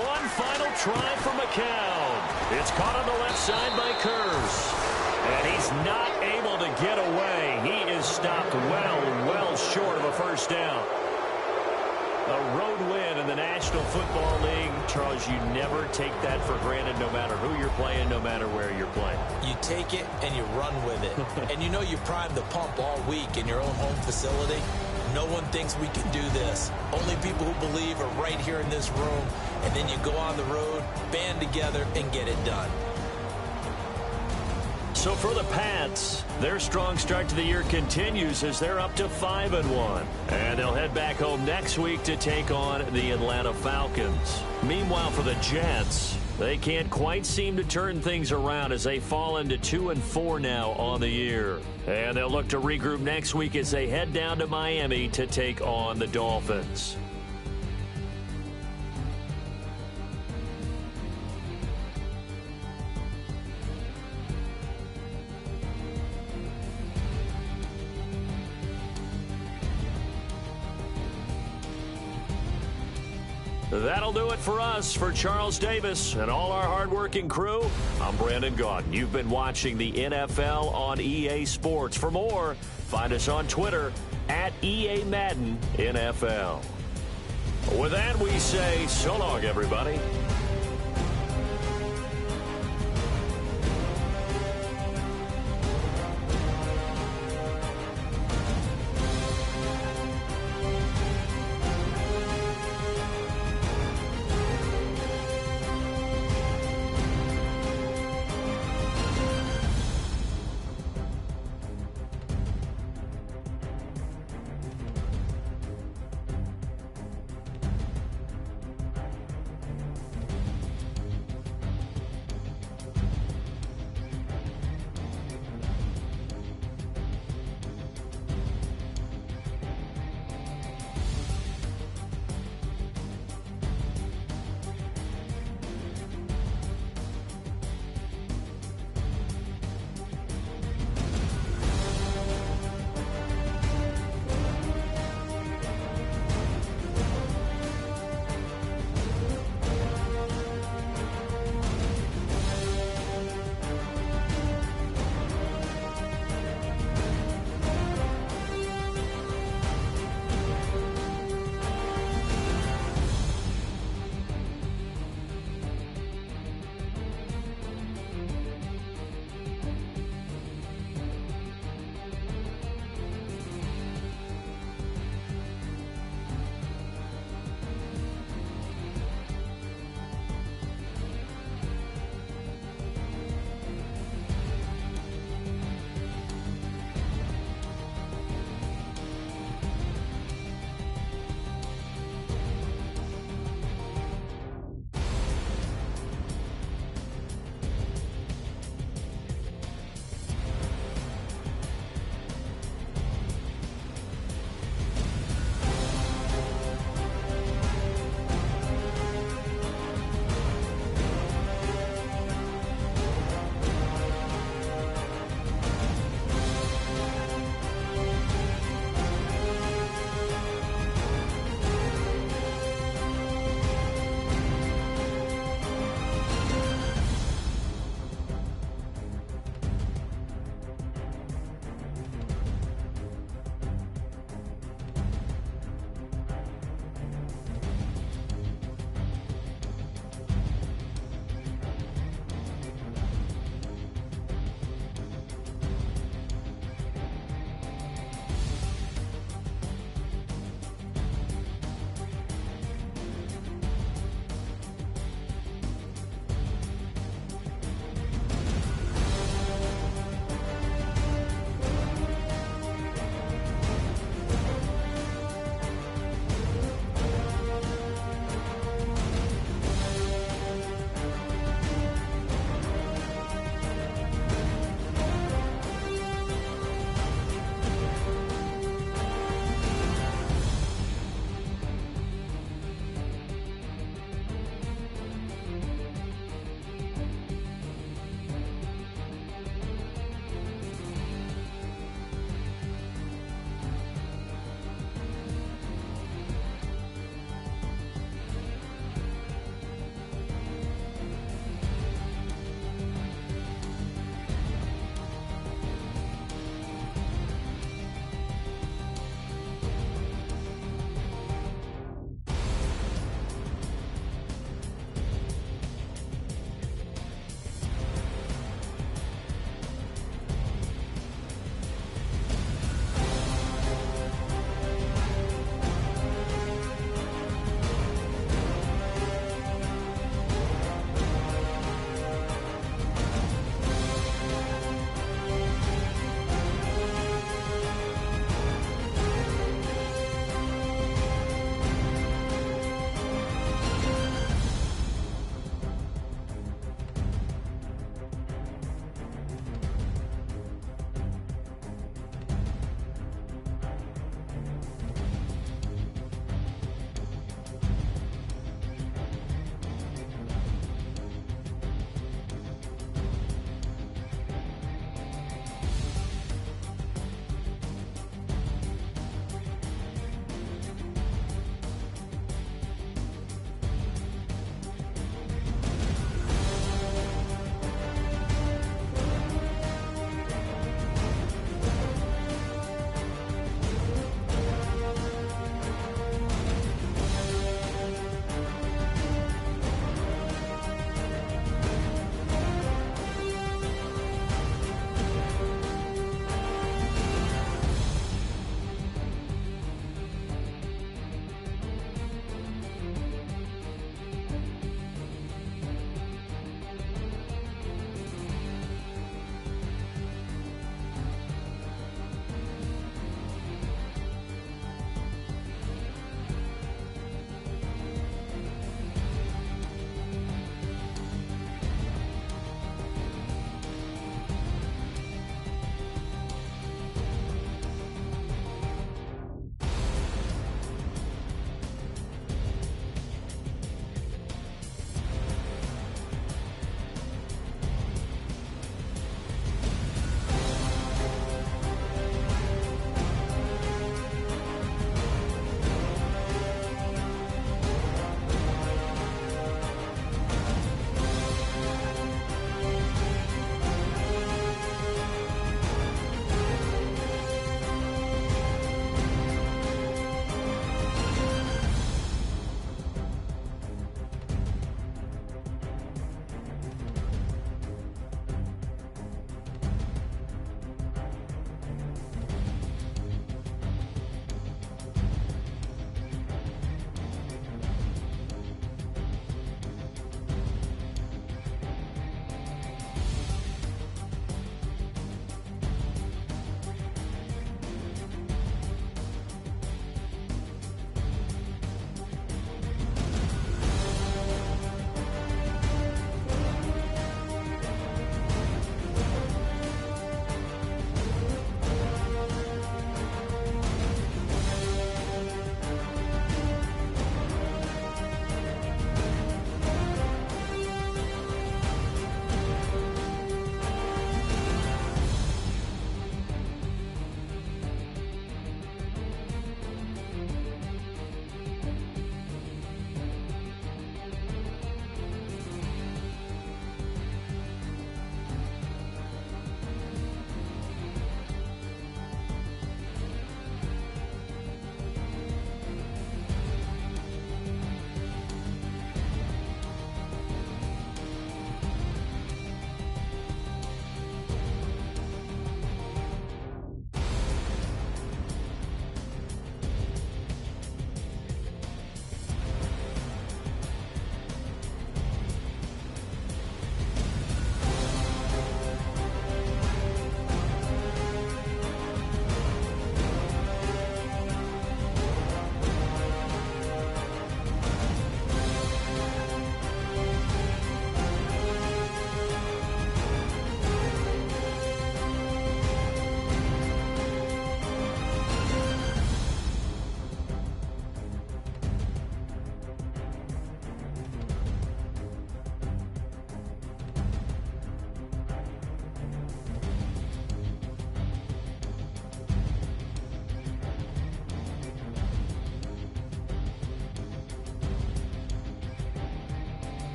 One final try for McCown. It's caught on the left side by Kurz. And he's not able to get away. He is stopped well short of a first down. A road win in the National Football League. Charles, you never take that for granted, no matter who you're playing, no matter where you're playing. You take it and you run with it. And you know you primed the pump all week in your own home facility. No one thinks we can do this. Only people who believe are right here in this room. And then you go on the road, band together, and get it done. So for the Pats, their strong start to the year continues as they're up to 5-1. And they'll head back home next week to take on the Atlanta Falcons. Meanwhile, for the Jets, they can't quite seem to turn things around as they fall into 2-4 now on the year. And they'll look to regroup next week as they head down to Miami to take on the Dolphins. That'll do it for us. For Charles Davis and all our hardworking crew, I'm Brandon Gaudin. You've been watching the NFL on EA Sports. For more, find us on Twitter at EA Madden NFL. With that, we say so long, everybody.